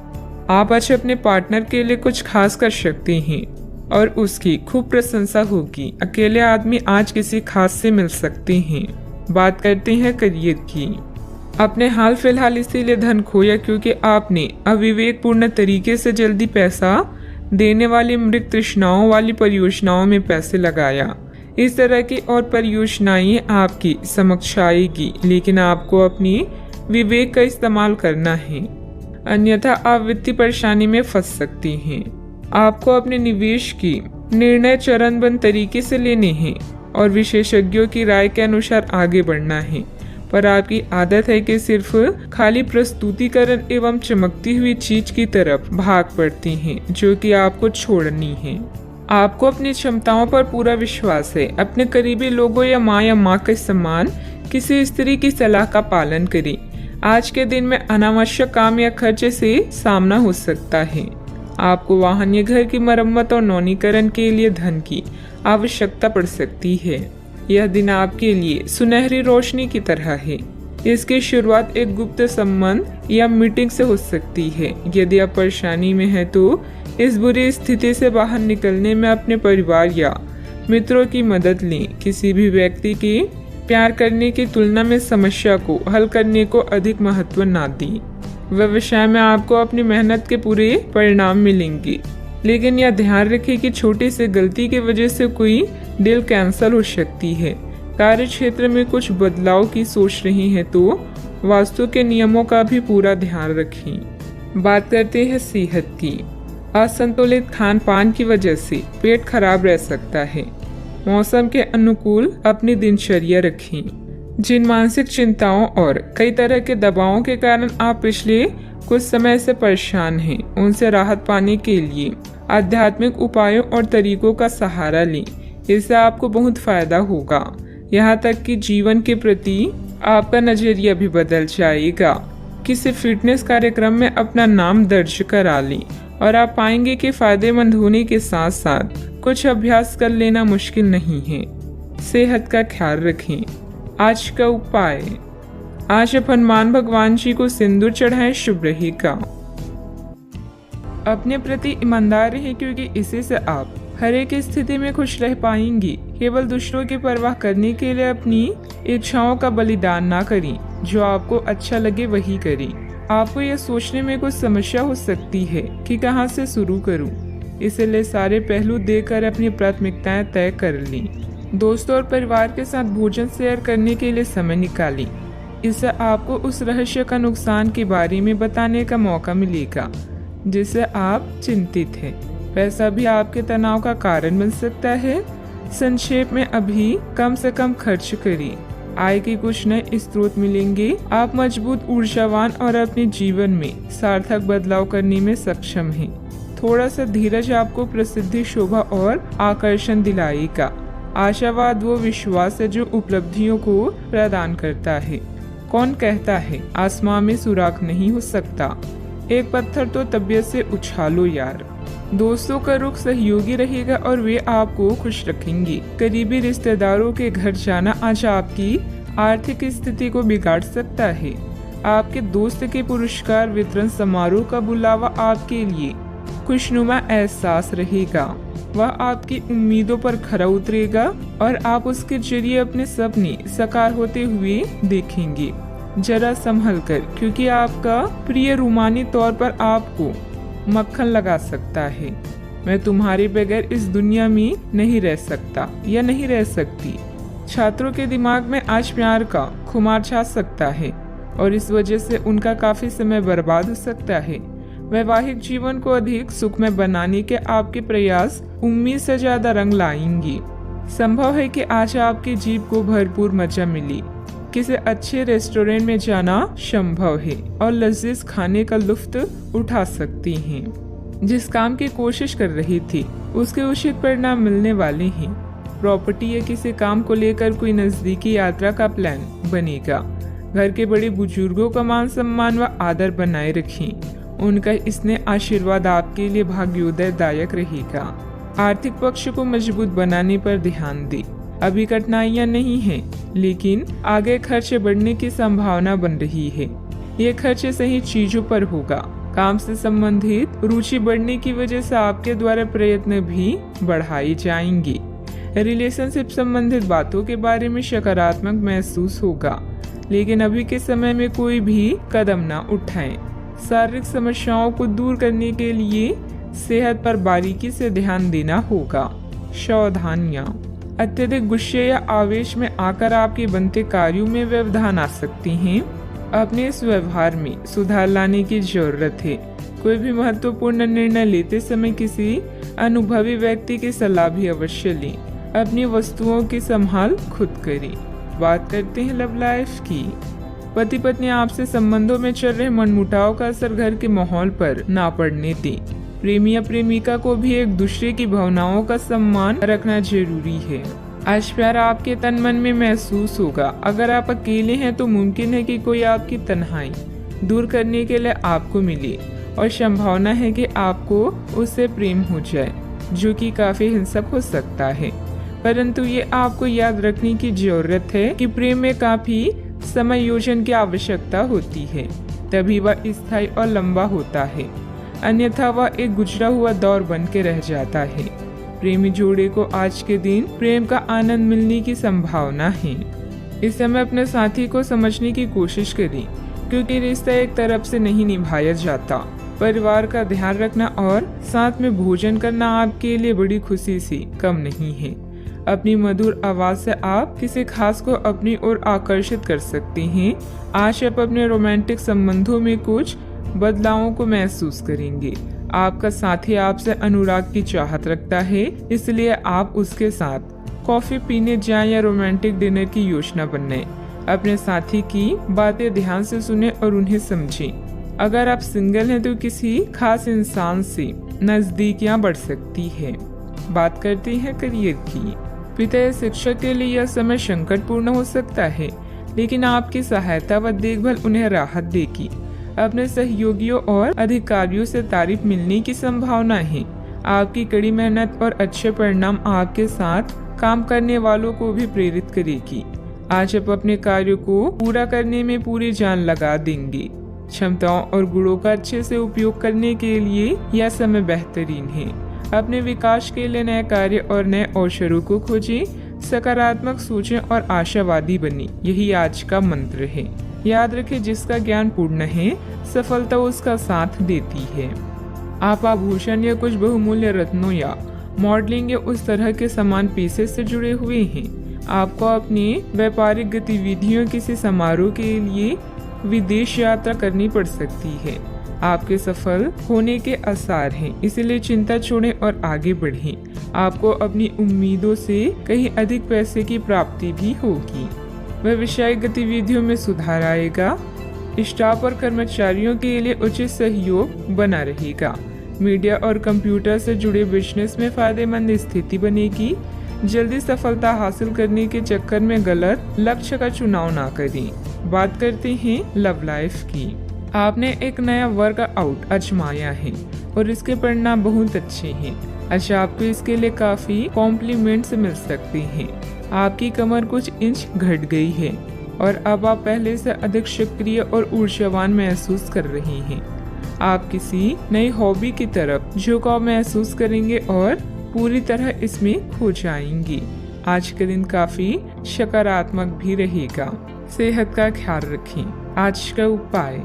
आप आज अपने पार्टनर के लिए कुछ खास कर सकते हैं और उसकी खूब प्रशंसा होगी। अकेले आदमी आज किसी खास से मिल सकते हैं। बात करते हैं करियर की। अपने हाल फिलहाल इसीलिए धन खोया क्योंकि आपने अविवेकपूर्ण तरीके से जल्दी पैसा देने वाली मृत तृष्णाओं वाली परियोजनाओं में पैसे लगाया। इस तरह की और परियोजनाएं आपकी समक्ष आएगी, लेकिन आपको अपनी विवेक का इस्तेमाल करना है, अन्यथा आप वित्तीय परेशानी में फंस सकती हैं। आपको अपने निवेश की निर्णय चरणबद्ध तरीके से लेने हैं और विशेषज्ञों की राय के अनुसार आगे बढ़ना है। पर आपकी आदत है कि सिर्फ खाली प्रस्तुतिकरण एवं चमकती हुई चीज की तरफ भाग पड़ती हैं, जो कि आपको छोड़नी है। आपको अपनी क्षमताओं पर पूरा विश्वास है। अपने करीबी लोगों या माँ के समान किसी स्त्री की सलाह का पालन करें। आज के दिन में अनावश्यक काम या खर्चे से सामना हो सकता है। आपको वाहन या घर की मरम्मत और नवीनीकरण के लिए धन की आवश्यकता पड़ सकती है। यह दिन आपके लिए सुनहरी रोशनी की तरह है। इसकी शुरुआत एक गुप्त संबंध या मीटिंग से हो सकती है। यदि आप परेशानी में हैं तो इस बुरी स्थिति से बाहर निकलने में अपने परिवार या मित्रों की मदद लें। किसी भी व्यक्ति की प्यार करने की तुलना में समस्या को हल करने को अधिक महत्व ना दें। व्यवसाय में आपको अपनी मेहनत के पूरे परिणाम मिलेंगे, लेकिन यह ध्यान रखें कि छोटी सी गलती की वजह से कोई डील कैंसिल हो सकती है। कार्य क्षेत्र में कुछ बदलाव की सोच रही हैं तो वास्तु के नियमों का भी पूरा ध्यान रखें। बात करते हैं सेहत की। असंतुलित खान पान की वजह से पेट खराब रह सकता है। मौसम के अनुकूल अपनी दिनचर्या रखें। जिन मानसिक चिंताओं और कई तरह के दबावों के कारण आप पिछले कुछ समय से परेशान हैं, उनसे राहत पाने के लिए आध्यात्मिक उपायों और तरीकों का सहारा लें। इससे आपको बहुत फायदा होगा। यहाँ तक कि जीवन के प्रति आपका नजरिया भी बदल जाएगा। किसी फिटनेस कार्यक्रम में अपना नाम दर्ज करा लें और आप पाएंगे कि फायदेमंद होने के साथ साथ कुछ अभ्यास कर लेना मुश्किल नहीं है। सेहत का ख्याल रखें। आज का उपाय, आज आप हनुमान भगवान जी को सिंदूर चढ़ाएं, शुभ रहेगा। अपने प्रति ईमानदार रहें, क्योंकि इसी से आप हर एक स्थिति में खुश रह पाएंगी। केवल दूसरों की परवाह करने के लिए अपनी इच्छाओं का बलिदान ना करें। जो आपको अच्छा लगे वही करें। आपको यह सोचने में कुछ समस्या हो सकती है कि कहां से शुरू करूं, इसलिए सारे पहलू देकर अपनी प्राथमिकताएं तय कर लें। दोस्तों और परिवार के साथ भोजन शेयर करने के लिए समय निकालें। इससे आपको उस रहस्य का नुकसान के बारे में बताने का मौका मिलेगा जिससे आप चिंतित हैं। पैसा भी आपके तनाव का कारण बन सकता है। संक्षेप में अभी कम से कम खर्च करिए। आय के कुछ नए स्रोत मिलेंगे। आप मजबूत, ऊर्जावान और अपने जीवन में सार्थक बदलाव करने में सक्षम हैं। थोड़ा सा धीरज आपको प्रसिद्धि, शोभा और आकर्षण दिलाएगा। आशावाद वो विश्वास है जो उपलब्धियों को प्रदान करता है। कौन कहता है आसमां में सुराख नहीं हो सकता, एक पत्थर तो तबीयत से उछालो यार। दोस्तों का रुख सहयोगी रहेगा और वे आपको खुश रखेंगे। करीबी रिश्तेदारों के घर जाना आज आपकी आर्थिक स्थिति को बिगाड़ सकता है। आपके दोस्त के पुरस्कार वितरण समारोह का बुलावा आपके लिए खुशनुमा एहसास रहेगा। वह आपकी उम्मीदों पर खरा उतरेगा और आप उसके जरिए अपने सपने साकार होते हुए देखेंगे। जरा संभल कर, क्योंकि आपका प्रिय रूमानी तौर पर आपको मक्खन लगा सकता है। मैं तुम्हारे बगैर इस दुनिया में नहीं रह सकता या नहीं रह सकती। छात्रों के दिमाग में आज प्यार का खुमार छा सकता है और इस वजह से उनका काफी समय बर्बाद हो सकता है। वैवाहिक जीवन को अधिक सुखमय बनाने के आपके प्रयास उम्मीद से ज्यादा रंग लाएंगे। संभव है कि आज आपकी जीभ को भरपूर मजा मिले। किसी अच्छे रेस्टोरेंट में जाना संभव है और लजीज खाने का लुत्फ उठा सकती हैं। जिस काम की कोशिश कर रही थी उसके उचित परिणाम मिलने वाले हैं। प्रॉपर्टी या किसी काम को लेकर कोई नजदीकी यात्रा का प्लान बनेगा। घर के बड़े बुजुर्गों का मान सम्मान व आदर बनाए रखें। उनका स्नेह आशीर्वाद आपके लिए भाग्योदयदायक रहेगा। आर्थिक पक्ष को मजबूत बनाने पर ध्यान दें। अभी कठिनाइयां नहीं हैं, लेकिन आगे खर्चे बढ़ने की संभावना बन रही है। ये खर्चे सही चीजों पर होगा। काम से संबंधित रुचि बढ़ने की वजह से आपके द्वारा प्रयत्न भी बढ़ाए जाएंगे। रिलेशनशिप संबंधित बातों के बारे में सकारात्मक महसूस होगा, लेकिन अभी के समय में कोई भी कदम न उठाएं। शारीरिक समस्याओं को दूर करने के लिए सेहत पर बारीकी से ध्यान देना होगा। सावधानियां, अत्यधिक गुस्से या आवेश में आकर आपके बनते कार्यों में व्यवधान आ सकती हैं। अपने इस व्यवहार में सुधार लाने की जरूरत है। कोई भी महत्वपूर्ण निर्णय लेते समय किसी अनुभवी व्यक्ति की सलाह भी अवश्य लें। अपनी वस्तुओं की संभाल खुद करें। बात करते हैं लव लाइफ की। पति पत्नी आपसे संबंधों में चल रहे मनमुटाव का असर घर के माहौल पर ना पड़ने दें। प्रेमी या प्रेमिका को भी एक दूसरे की भावनाओं का सम्मान रखना जरूरी है। आज प्यार आपके तन मन में महसूस होगा। अगर आप अकेले हैं तो मुमकिन है कि कोई आपकी तन्हाई दूर करने के लिए आपको मिले और संभावना है कि आपको उससे प्रेम हो जाए, जो कि काफी हिंसक हो सकता है। परंतु ये आपको याद रखने की जरूरत है कि प्रेम में काफी समायोजन की आवश्यकता होती है, तभी वह स्थायी और लंबा होता है। अन्यथा वह एक गुजरा हुआ दौर बन के रह जाता है। प्रेमी जोड़े को आज के दिन प्रेम का आनंद मिलने की संभावना है। इस समय अपने साथी को समझने की कोशिश करें, क्योंकि रिश्ता एक तरफ से नहीं निभाया जाता। परिवार का ध्यान रखना और साथ में भोजन करना आपके लिए बड़ी खुशी से कम नहीं है। अपनी मधुर आवाज से आप किसी खास को अपनी ओर आकर्षित कर सकते हैं। आज आप अपने रोमांटिक संबंधों में कुछ बदलावों को महसूस करेंगे। आपका साथी आपसे अनुराग की चाहत रखता है, इसलिए आप उसके साथ कॉफी पीने जाएं या रोमांटिक डिनर की योजना बनाएं। अपने साथी की बातें ध्यान से सुने और उन्हें समझें। अगर आप सिंगल हैं तो किसी खास इंसान से नजदीकियां बढ़ सकती है। बात करते हैं करियर की। पिता या शिक्षक के लिए यह समय संकटपूर्ण हो सकता है, लेकिन आपकी सहायता व देखभाल उन्हें राहत देगी। अपने सहयोगियों और अधिकारियों से तारीफ मिलने की संभावना है। आपकी कड़ी मेहनत और अच्छे परिणाम आपके साथ काम करने वालों को भी प्रेरित करेगी। आज आप अपने कार्यों को पूरा करने में पूरी जान लगा देंगे। क्षमताओं और गुणों का अच्छे से उपयोग करने के लिए यह समय बेहतरीन है। अपने विकास के लिए नए कार्य और नए अवसरों को खोजें। सकारात्मक सोचें और आशावादी बने, यही आज का मंत्र है। याद रखें, जिसका ज्ञान पूर्ण है सफलता उसका साथ देती है। आप आभूषण या कुछ बहुमूल्य रत्नों या मॉडलिंग या उस तरह के समान पेशे से जुड़े हुए हैं। आपको अपनी व्यापारिक गतिविधियों किसी समारोह के लिए विदेश यात्रा करनी पड़ सकती है। आपके सफल होने के आसार हैं, इसलिए चिंता छोड़ें और आगे बढ़ें। आपको अपनी उम्मीदों से कहीं अधिक पैसे की प्राप्ति भी होगी। व्यवसायिक गतिविधियों में सुधार आएगा। स्टाफ और कर्मचारियों के लिए उचित सहयोग बना रहेगा। मीडिया और कंप्यूटर से जुड़े बिजनेस में फायदेमंद स्थिति बनेगी। जल्दी सफलता हासिल करने के चक्कर में गलत लक्ष्य का चुनाव ना करें। बात करते हैं लव लाइफ की। आपने एक नया वर्कआउट आजमाया है और इसके परिणाम बहुत अच्छे हैं। अच्छा, आपको इसके लिए काफी कॉम्प्लीमेंट्स मिल सकते हैं। आपकी कमर कुछ इंच घट गई है और अब आप पहले से अधिक सक्रिय और ऊर्जावान महसूस कर रहे हैं। आप किसी नई हॉबी की तरफ झुकाव महसूस करेंगे और पूरी तरह इसमें खो जाएंगे। आज का दिन काफी सकारात्मक भी रहेगा। सेहत का ख्याल रखें। आज का उपाय,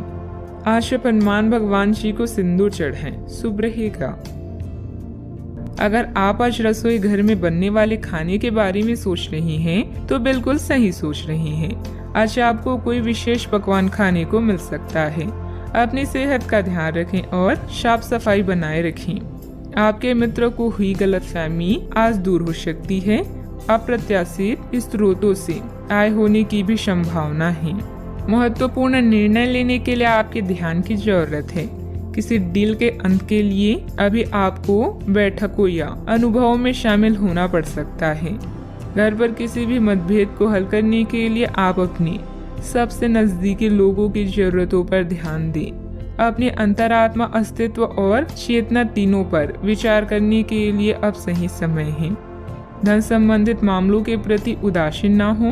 आज हनुमान भगवान जी को सिंदूर चढ़ाएं, शुभ रहेगा। अगर आप आज रसोई घर में बनने वाले खाने के बारे में सोच रही हैं, तो बिल्कुल सही सोच रही हैं। आज आपको कोई विशेष पकवान खाने को मिल सकता है। अपनी सेहत का ध्यान रखें और साफ सफाई बनाए रखें। आपके मित्रों को हुई गलतफहमी आज दूर हो सकती है। अप्रत्याशित स्रोतों से आय होने की भी संभावना है। महत्वपूर्ण निर्णय लेने के लिए आपके ध्यान की जरूरत है। किसी डील के अंत के लिए अभी आपको बैठकों या अनुभवों में शामिल होना पड़ सकता है। घर पर किसी भी मतभेद को हल करने के लिए आप अपने सबसे नजदीकी लोगों की जरूरतों पर ध्यान दें। अपने अंतरात्मा, अस्तित्व और चेतना तीनों पर विचार करने के लिए अब सही समय है। धन संबंधित मामलों के प्रति उदासीन ना हो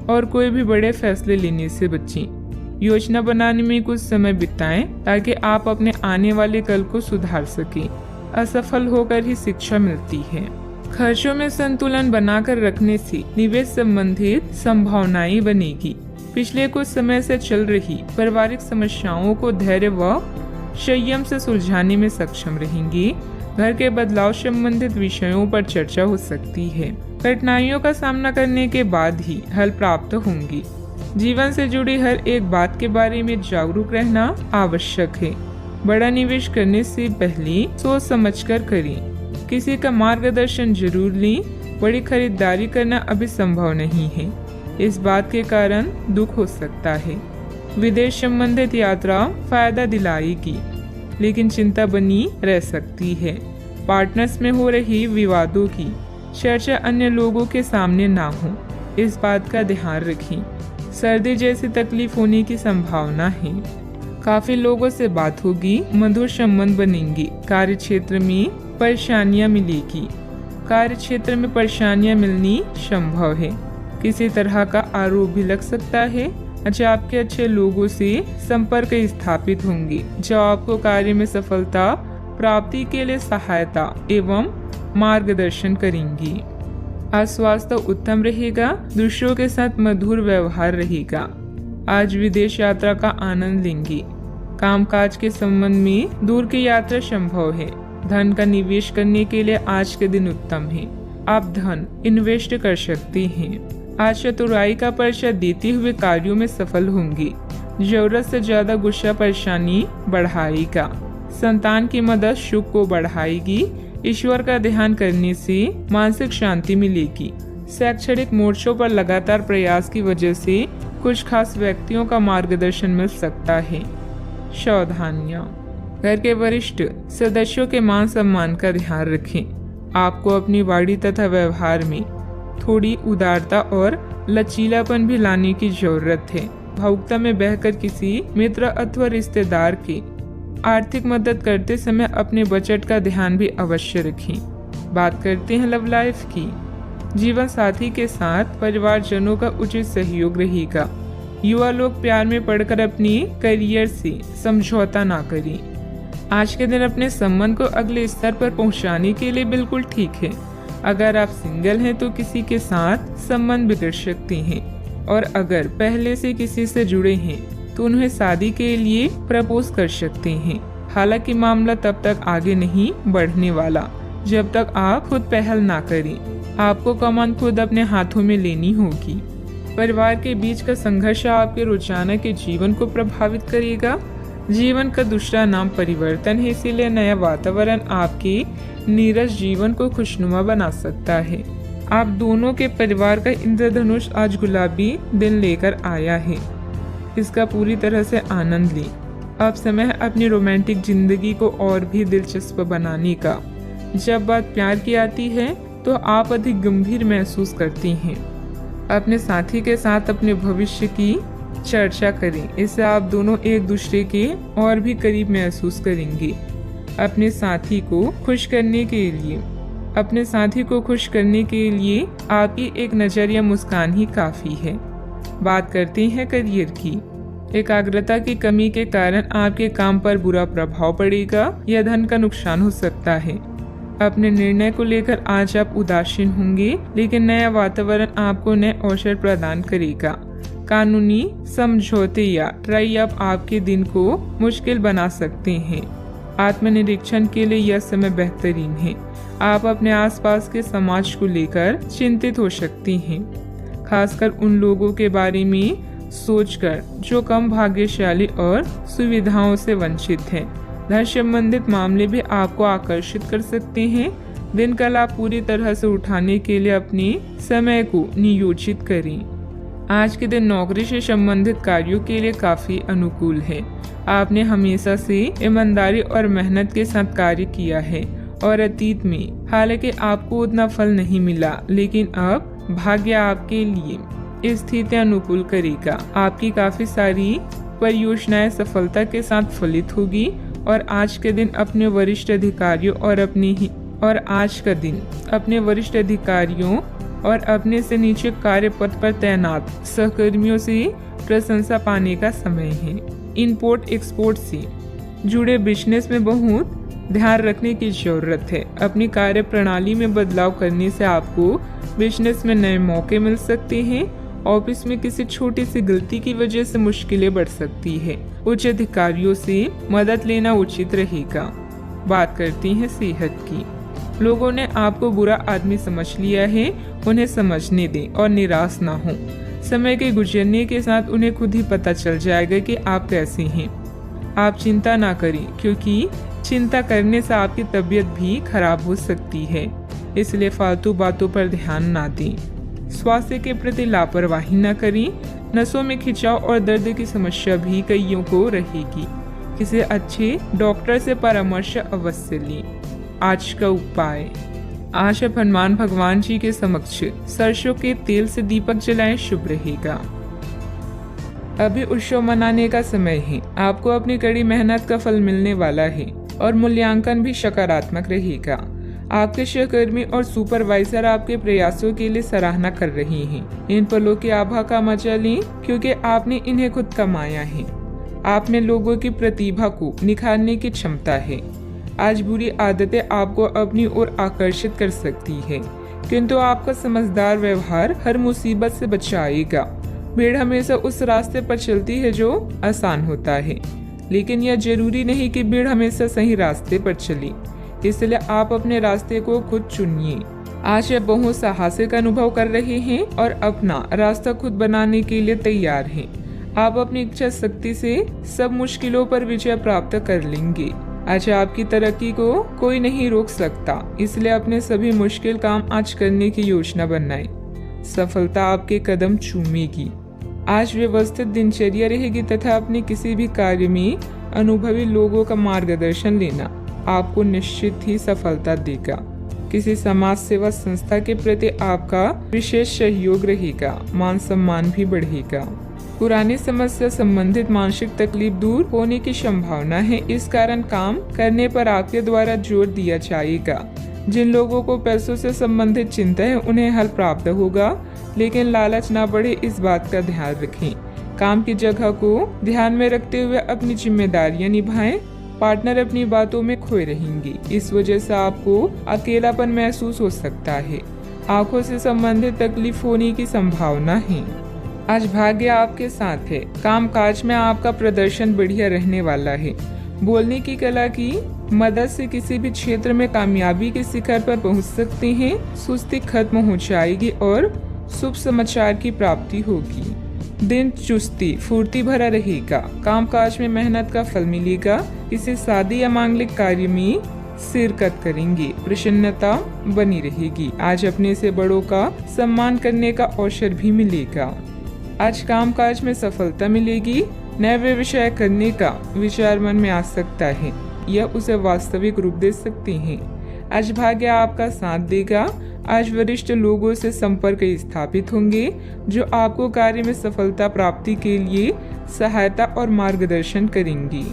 और कोई भी बड़े फैसले लेने से बचें। योजना बनाने में कुछ समय बिताएं ताकि आप अपने आने वाले कल को सुधार सकें। असफल होकर ही शिक्षा मिलती है। खर्चों में संतुलन बनाकर रखने से निवेश संबंधित संभावनाएं बनेगी। पिछले कुछ समय से चल रही पारिवारिक समस्याओं को धैर्य व संयम से सुलझाने में सक्षम रहेंगे। घर के बदलाव संबंधित विषयों पर चर्चा हो सकती है। कठिनाइयों का सामना करने के बाद ही हल प्राप्त होंगी। जीवन से जुड़ी हर एक बात के बारे में जागरूक रहना आवश्यक है। बड़ा निवेश करने से पहले सोच समझकर करें। किसी का मार्गदर्शन जरूर लें। बड़ी खरीदारी करना अभी संभव नहीं है। इस बात के कारण दुख हो सकता है। विदेश संबंधित यात्रा फायदा दिलाएगी, लेकिन चिंता बनी रह सकती है। पार्टनर्स में हो रही विवादों की चर्चा अन्य लोगों के सामने ना हो, इस बात का ध्यान रखें। सर्दी जैसी तकलीफ होने की संभावना है। काफी लोगों से बात होगी, मधुर संबंध बनेंगे। कार्य क्षेत्र में परेशानियां मिलेगी। कार्य क्षेत्र में परेशानियां मिलनी संभव है। किसी तरह का आरोप भी लग सकता है। आपके अच्छे लोगों से संपर्क स्थापित होंगे, जो आपको कार्य में सफलता प्राप्ति के लिए सहायता एवं मार्गदर्शन करेंगी। आज स्वास्थ्य उत्तम रहेगा। दूसरों के साथ मधुर व्यवहार रहेगा। आज विदेश यात्रा का आनंद लेंगे। कामकाज के संबंध में दूर की यात्रा संभव है। धन का निवेश करने के लिए आज के दिन उत्तम है। आप धन इन्वेस्ट कर सकते हैं। आज चतुराई का परिचय देते हुए कार्यों में सफल होंगे। जरूरत से ज्यादा गुस्सा परेशानी बढ़ाएगा। संतान की मदद सुख को बढ़ाएगी। ईश्वर का ध्यान करने से मानसिक शांति मिलेगी। शैक्षणिक मोर्चों पर लगातार प्रयास की वजह से कुछ खास व्यक्तियों का मार्गदर्शन मिल सकता है। सावधानियां। घर के वरिष्ठ सदस्यों के मान सम्मान का ध्यान रखें। आपको अपनी वाणी तथा व्यवहार में थोड़ी उदारता और लचीलापन भी लाने की जरूरत है। भावुकता में बहकर किसी मित्र अथवा रिश्तेदार की आर्थिक मदद करते समय अपने बजट का ध्यान भी अवश्य रखें। बात करते हैं लव लाइफ की। जीवन साथी के साथ परिवारजनों का उचित सहयोग रहेगा। युवा लोग प्यार में पड़कर अपनी करियर से समझौता ना करें। आज के दिन अपने संबंध को अगले स्तर पर पहुंचाने के लिए बिल्कुल ठीक है। अगर आप सिंगल हैं तो किसी के साथ संबंध बिगड़ सकते हैं, और अगर पहले से किसी से जुड़े हैं तो उन्हें शादी के लिए प्रपोज कर सकते हैं। हालांकि मामला तब तक आगे नहीं बढ़ने वाला जब तक आप खुद पहल ना करें। आपको कमान खुद अपने हाथों में लेनी होगी। परिवार के बीच का संघर्ष आपके रोजाना के जीवन को प्रभावित करेगा। जीवन का दूसरा नाम परिवर्तन है, इसीलिए नया वातावरण आपके नीरस जीवन को खुशनुमा बना सकता है। आप दोनों के परिवार का इंद्रधनुष आज गुलाबी दिन लेकर आया है। इसका पूरी तरह से आनंद लें। अब समय है अपनी रोमांटिक जिंदगी को और भी दिलचस्प बनाने का। जब बात प्यार की आती है तो आप अधिक गंभीर महसूस करती हैं। अपने साथी के साथ अपने भविष्य की चर्चा करें। इससे आप दोनों एक दूसरे के और भी करीब महसूस करेंगे। अपने साथी को खुश करने के लिए आपकी एक नजर या मुस्कान ही काफी है। बात करते हैं करियर की। एकाग्रता की कमी के कारण आपके काम पर बुरा प्रभाव पड़ेगा या धन का नुकसान हो सकता है। अपने निर्णय को लेकर आज आप उदासीन होंगे, लेकिन नया वातावरण आपको नए अवसर प्रदान करेगा। कानूनी समझौते या ट्राई अप आपके दिन को मुश्किल बना सकते हैं। आत्मनिरीक्षण के लिए यह समय बेहतरीन है। आप अपने आसपास के समाज को लेकर चिंतित हो सकती हैं, खासकर उन लोगों के बारे में सोचकर जो कम भाग्यशाली और सुविधाओं से वंचित हैं। धन संबंधित मामले भी आपको आकर्षित कर सकते हैं। दिन का लाभ पूरी तरह से उठाने के लिए अपने समय को नियोजित करें। आज के दिन नौकरी से संबंधित कार्यों के लिए काफी अनुकूल है। आपने हमेशा से ईमानदारी और मेहनत के साथ कार्य किया है और अतीत में हालांकि आपको उतना फल नहीं मिला, लेकिन अब भाग्य आपके लिए स्थितियां अनुकूल करेगा। आपकी काफी सारी परियोजनाएं सफलता के साथ फलित होगी और आज के दिन अपने वरिष्ठ अधिकारियों और अपने से नीचे कार्य पद पर तैनात सहकर्मियों से प्रशंसा पाने का समय है। इंपोर्ट एक्सपोर्ट से जुड़े बिजनेस में बहुत ध्यान रखने की जरूरत है। अपनी कार्य प्रणाली में बदलाव करने से आपको बिजनेस में नए मौके मिल सकते हैं। ऑफिस में किसी छोटी सी गलती की वजह से मुश्किलें बढ़ सकती है। उच्च अधिकारियों से मदद लेना उचित रहेगा। बात करती हैं सेहत की। लोगों ने आपको बुरा आदमी समझ लिया है, उन्हें समझने दें और निराश ना हो। समय के गुजरने के साथ उन्हें खुद ही पता चल जाएगा कि आप कैसे हैं। आप चिंता ना करें, क्योंकि चिंता करने से आपकी तबीयत भी खराब हो सकती है, इसलिए फालतू बातों पर ध्यान ना दें। स्वास्थ्य के प्रति लापरवाही न करें। नसों में खिंचाव और दर्द की समस्या भी कईयों को रहेगी। किसी अच्छे डॉक्टर से परामर्श अवश्य लें। आज का उपाय, आज आप हनुमान भगवान जी के समक्ष सरसों के तेल से दीपक जलाएं, शुभ रहेगा। अभी उत्सव मनाने का समय है। आपको अपनी कड़ी मेहनत का फल मिलने वाला है और मूल्यांकन भी सकारात्मक रहेगा। आपके सहकर्मी और सुपरवाइजर आपके प्रयासों के लिए सराहना कर रहे हैं। इन पलों की आभा का मजा लें, क्योंकि आपने इन्हें खुद कमाया है। आप में लोगों की प्रतिभा को निखारने की क्षमता है। आज बुरी आदतें आपको अपनी ओर आकर्षित कर सकती है, किंतु आपका समझदार व्यवहार हर मुसीबत से बचाएगा। भीड़ हमेशा उस रास्ते पर चलती है जो आसान होता है, लेकिन यह जरूरी नहीं कि भीड़ हमेशा सही रास्ते पर चले। इसलिए आप अपने रास्ते को खुद चुनिए। आज आप बहुत साहसिक अनुभव कर रहे हैं और अपना रास्ता खुद बनाने के लिए तैयार हैं। आप अपनी इच्छा शक्ति से सब मुश्किलों पर विजय प्राप्त कर लेंगे। आज आपकी तरक्की को कोई नहीं रोक सकता, इसलिए अपने सभी मुश्किल काम आज करने की योजना बनाएं। सफलता आपके कदम चूमेगी। आज व्यवस्थित दिनचर्या रहेगी तथा अपने किसी भी कार्य में अनुभवी लोगों का मार्गदर्शन लेना आपको निश्चित ही सफलता देगा। किसी समाज सेवा संस्था के प्रति आपका विशेष सहयोग रहेगा। मान सम्मान भी बढ़ेगा। पुरानी समस्या संबंधित मानसिक तकलीफ दूर होने की संभावना है। इस कारण काम करने पर आपके द्वारा जोर दिया जाएगा। जिन लोगों को पैसों से संबंधित चिंता है उन्हें हल प्राप्त होगा, लेकिन लालच ना बढ़े, इस बात का ध्यान रखें। काम की जगह को ध्यान में रखते हुए अपनी जिम्मेदारियां निभाएं। पार्टनर अपनी बातों में खोए रहेंगे, इस वजह से आपको अकेलापन महसूस हो सकता है। आंखों से संबंधित तकलीफ होने की संभावना है। आज भाग्य आपके साथ है। काम काज में आपका प्रदर्शन बढ़िया रहने वाला है। बोलने की कला की मदद से किसी भी क्षेत्र में कामयाबी के शिखर पर पहुंच सकते हैं। सुस्ती खत्म हो जाएगी और शुभ समाचार की प्राप्ति होगी। दिन चुस्ती फुर्ती भरा रहेगा। कामकाज में मेहनत का फल मिलेगा। किसी शादी या मांगलिक कार्य में शिरकत करेंगे। प्रसन्नता बनी रहेगी। आज अपने से बड़ों का सम्मान करने का अवसर भी मिलेगा। आज कामकाज में सफलता मिलेगी। नए व्यवसाय करने का विचार मन में आ सकता है। यह उसे वास्तविक रूप दे सकते हैं। आज भाग्य आपका साथ देगा। आज वरिष्ठ लोगों से संपर्क स्थापित होंगे, जो आपको कार्य में सफलता प्राप्ति के लिए सहायता और मार्गदर्शन करेंगी।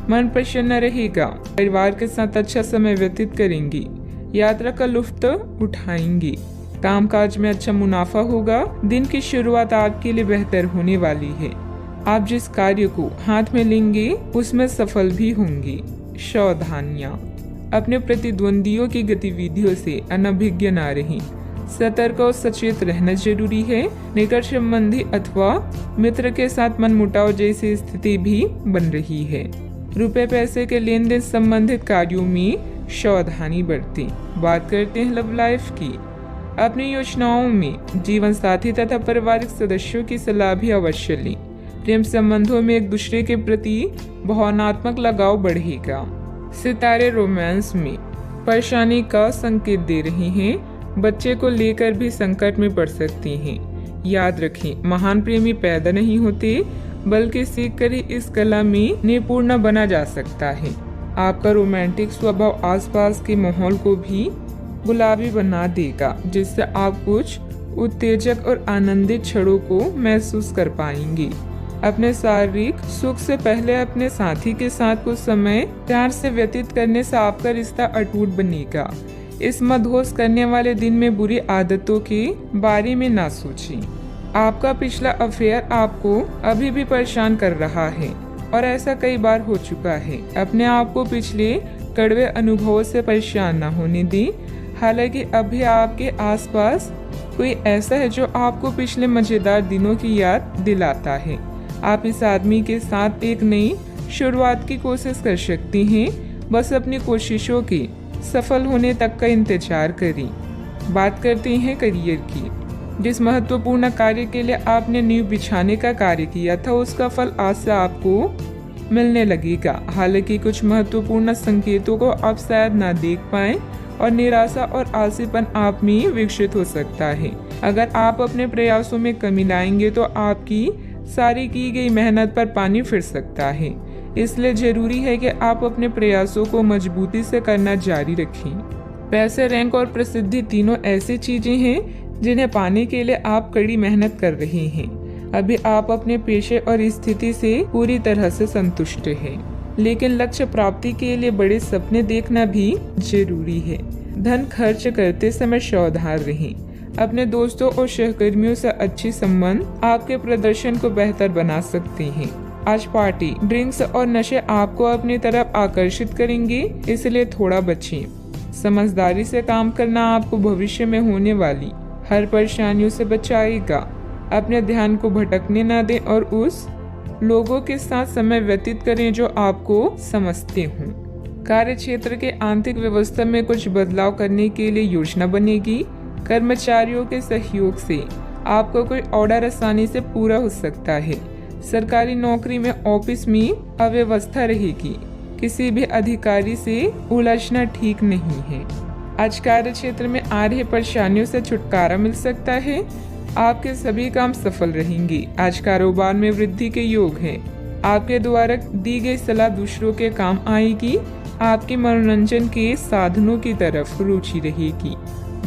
मन प्रसन्न रहेगा। परिवार के साथ अच्छा समय व्यतीत करेंगे। यात्रा का लुत्फ उठाएंगे। कामकाज में अच्छा मुनाफा होगा। दिन की शुरुआत आपके लिए बेहतर होने वाली है। आप जिस कार्य को हाथ में लेंगे उसमें सफल भी होंगे। सावधानियां, अपने प्रतिद्वंदियों की गतिविधियों से अनभिज्ञ न रहें। सतर्क और सचेत रहना जरूरी है। निकट संबंधी अथवा मित्र के साथ मनमुटाव जैसी स्थिति भी बन रही है। रुपए पैसे के लेन देन संबंधित कार्यों में सावधानी बरतें। बात करते हैं लव लाइफ की। अपनी योजनाओं में जीवन साथी तथा पारिवारिक सदस्यों की सलाह भी अवश्य लें। प्रेम संबंधों में एक दूसरे के प्रति भावनात्मक लगाव बढ़ेगा। सितारे रोमांस में परेशानी का संकेत दे रहे हैं। बच्चे को लेकर भी संकट में पड़ सकते हैं। याद रखें, महान प्रेमी पैदा नहीं होते, बल्कि सीख कर ही इस कला में निपुण बना जा सकता है। आपका रोमांटिक स्वभाव आसपास के माहौल को भी गुलाबी बना देगा, जिससे आप कुछ उत्तेजक और आनंदित क्षणों को महसूस कर पाएंगे। अपने शारीरिक सुख से पहले अपने साथी के साथ कुछ समय प्यार से व्यतीत करने से आपका रिश्ता अटूट बनेगा। इस मदहोश करने वाले दिन में बुरी आदतों के बारे में ना सोचें। आपका पिछला अफेयर आपको अभी भी परेशान कर रहा है और ऐसा कई बार हो चुका है। अपने आप को पिछले कड़वे अनुभवों से परेशान न होने दें। हालांकि अभी आपके आसपास कोई ऐसा है जो आपको पिछले मजेदार दिनों की याद दिलाता है। आप इस आदमी के साथ एक नई शुरुआत की कोशिश कर सकती हैं। बस अपनी कोशिशों के सफल होने तक का इंतजार करें। बात करते हैं करियर की। जिस महत्वपूर्ण कार्य के लिए आपने नींव बिछाने का कार्य किया था, उसका फल आज से आपको मिलने लगेगा। हालांकि कुछ महत्वपूर्ण संकेतों को आप शायद ना देख पाएं और निराशा और आलसीपन आप में विकसित हो सकता है। अगर आप अपने प्रयासों में कमी लाएंगे तो आपकी सारी की गई मेहनत पर पानी फिर सकता है। इसलिए जरूरी है कि आप अपने प्रयासों को मजबूती से करना जारी रखें। पैसे, रैंक और प्रसिद्धि तीनों ऐसी चीजें हैं जिन्हें पाने के लिए आप कड़ी मेहनत कर रहे हैं। अभी आप अपने पेशे और स्थिति से पूरी तरह से संतुष्ट हैं, लेकिन लक्ष्य प्राप्ति के लिए बड़े सपने देखना भी जरूरी है। धन खर्च करते समय सावधान रहें। अपने दोस्तों और सहकर्मियों से अच्छी संबंध आपके प्रदर्शन को बेहतर बना सकते हैं। आज पार्टी, ड्रिंक्स और नशे आपको अपनी तरफ आकर्षित करेंगे, इसलिए थोड़ा बचें। समझदारी से काम करना आपको भविष्य में होने वाली हर परेशानियों से बचाएगा। अपने ध्यान को भटकने न दें और उस लोगों के साथ समय व्यतीत करें जो आपको समझते हों। कार्य क्षेत्र के आंतरिक व्यवस्था में कुछ बदलाव करने के लिए योजना बनेगी। कर्मचारियों के सहयोग से आपको कोई ऑर्डर आसानी से पूरा हो सकता है। सरकारी नौकरी में ऑफिस में अव्यवस्था रहेगी। किसी भी अधिकारी से उलझना ठीक नहीं है। आज कार्य क्षेत्र में आ रही परेशानियों से छुटकारा मिल सकता है। आपके सभी काम सफल रहेंगे। आज कारोबार में वृद्धि के योग है। आपके द्वारा दी गई सलाह दूसरों के काम आएगी। आपके मनोरंजन के साधनों की तरफ रुचि रहेगी।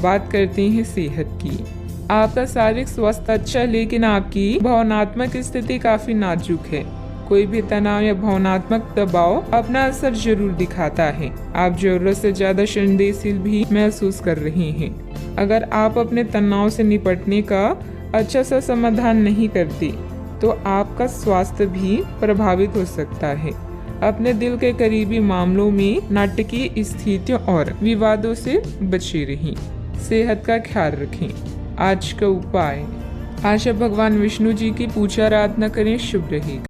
बात करते हैं सेहत की। आपका शारीरिक स्वास्थ्य अच्छा, लेकिन आपकी भावनात्मक स्थिति काफी नाजुक है। कोई भी तनाव या भावनात्मक दबाव अपना असर जरूर दिखाता है। आप जरूरत से ज्यादा संवेदनशील भी महसूस कर रहे हैं। अगर आप अपने तनाव से निपटने का अच्छा सा समाधान नहीं करते तो आपका स्वास्थ्य भी प्रभावित हो सकता है। अपने दिल के करीबी मामलों में नाटकीय स्थितियों और विवादों से बचे रहें। सेहत का ख्याल रखें। आज का उपाय, आज भगवान विष्णु जी की पूजा आराधना करें, शुभ रहेगा।